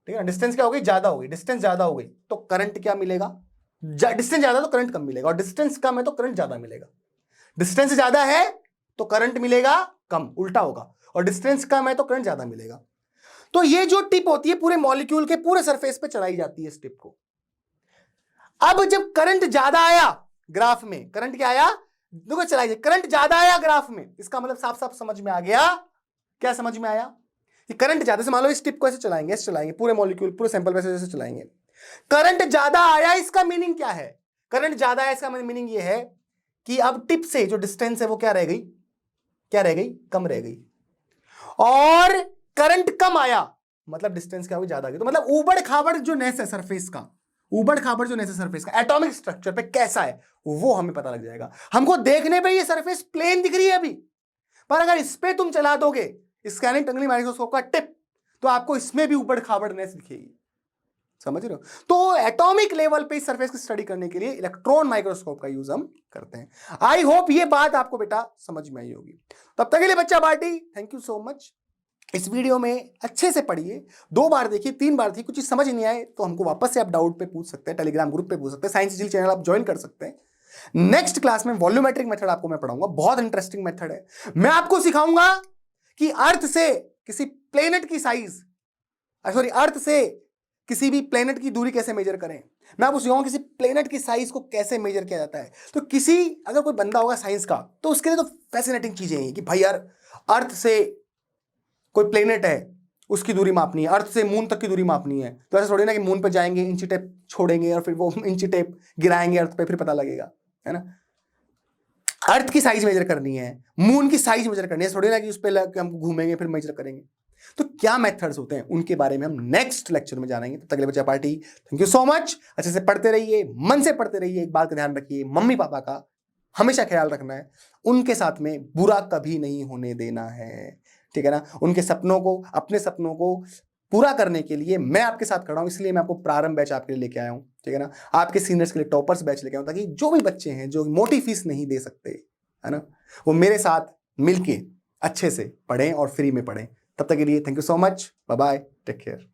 ठीक है, डिस्टेंस क्या होगी, ज्यादा होगी, डिस्टेंस ज्यादा हो गई तो करंट क्या मिलेगा, डिस्टेंस ज्यादा तो करंट कम मिलेगा, और डिस्टेंस कम है तो करंट ज्यादा मिलेगा। डिस्टेंस ज्यादा है तो करंट मिलेगा कम, उल्टा होगा, और डिस्टेंस कम है तो करंट ज्यादा मिलेगा। तो ये जो टिप होती है पूरे मॉलिक्यूल के पूरे सरफेस पे चलाई जाती है इस टिप को। अब जब करंट ज्यादा आया ग्राफ में, करंट क्या आया, देखो चलाइए, करंट ज्यादा आया ग्राफ में, इसका मतलब साफ साफ समझ में आ गया, क्या समझ में आया, कि करंट ज्यादा से, मान लो इस टिप को ऐसे चलाएंगे, ऐसे चलाएंगे, पूरे मॉलिक्यूल पूरे सैंपल पे ऐसे चलाएंगे, करंट ज्यादा आया, इसका मीनिंग क्या है, करंट ज्यादा आया इसका मीनिंग ये है कि अब टिप से जो डिस्टेंस है वो क्या रह गई, क्या रह गई, कम रह गई। और करंट कम आया मतलब डिस्टेंस क्या होगी, ज्यादा होगी। तो मतलब ऊबड़ खाबड़ जो नेस है सरफेस का, ऊबड़ खाबड़ जो नेस है सरफेस का एटॉमिक स्ट्रक्चर पे कैसा है वो हमें पता लग जाएगा। हमको देखने पे ये सरफेस प्लेन दिख रही है अभी, पर अगर इस पे तुम चला दोगे स्कैनिंग टनलिंग माइक्रोस्कोप का टिप, तो आपको इसमें भी ऊबड़ खाबड़ नेस दिखेगी। समझ रहे हो? तो एटॉमिक लेवल पे इस सरफेस की स्टडी करने के लिए इलेक्ट्रॉन माइक्रोस्कोप का यूज हम करते हैं। आई होप ये बात आपको बेटा समझ में आई होगी। तब तक के लिए बच्चा party, thank you so much. इस वीडियो में अच्छे से पढ़िए, 2 बार देखिए, 3 बार देखिए, कुछ चीज समझ नहीं आए तो हमको वापस से आप डाउट पे पूछ सकते हैं, टेलीग्राम ग्रुप पे पूछ सकते हैं, साइंस इजिल चैनल आप ज्वाइन कर सकते हैं। नेक्स्ट क्लास में वॉल्यूमेट्रिक मेथड आपको मैं पढ़ाऊंगा, बहुत इंटरेस्टिंग मेथड है। मैं आपको सिखाऊंगा कि अर्थ से किसी प्लेनेट की साइज, सॉरी अर्थ से किसी भी प्लेनेट की दूरी कैसे मेजर करें। मैं आपको सिखाऊंगा किसी प्लेनेट की साइज को कैसे मेजर किया जाता है। तो किसी अगर कोई बंदा होगा साइंस का तो उसके लिए तो फैसिनेटिंग चीजें हैं कि भाई यार अर्थ से कोई प्लेनेट है उसकी दूरी मापनी है, अर्थ से मून तक की दूरी मापनी है, तो ऐसा थोड़ी ना कि मून पे जाएंगे इंची टेप छोड़ेंगे और फिर वो इंची टेप गिराएंगे अर्थ पे फिर पता लगेगा, है ना। अर्थ की साइज मेजर करनी है, मून की साइज मेजर करनी है, थोड़ी ना कि उस पर हम घूमेंगे फिर मेजर करेंगे। तो क्या मेथड्स होते हैं उनके बारे में हम नेक्स्ट लेक्चर में जानेंगे। तब तक के लिए बच्चा party, thank you so much. अच्छे से पढ़ते रहिए, मन से पढ़ते रहिए। एक बात का ध्यान रखिए, मम्मी पापा का हमेशा ख्याल रखना है, उनके साथ में बुरा कभी नहीं होने देना है, ठीक है ना। उनके सपनों को, अपने सपनों को पूरा करने के लिए मैं आपके साथ खड़ा हूं, इसलिए मैं आपको प्रारंभ बैच आपके लिए लेके आया हूं, ठीक है ना। आपके सीनियर्स के लिए टॉपर्स बैच लेके आया हूं, ताकि जो भी बच्चे हैं जो मोटी फीस नहीं दे सकते, है ना, वो मेरे साथ मिलके अच्छे से पढ़ें और फ्री में पढ़ें। तब तक के लिए thank you so much, bye bye, take care.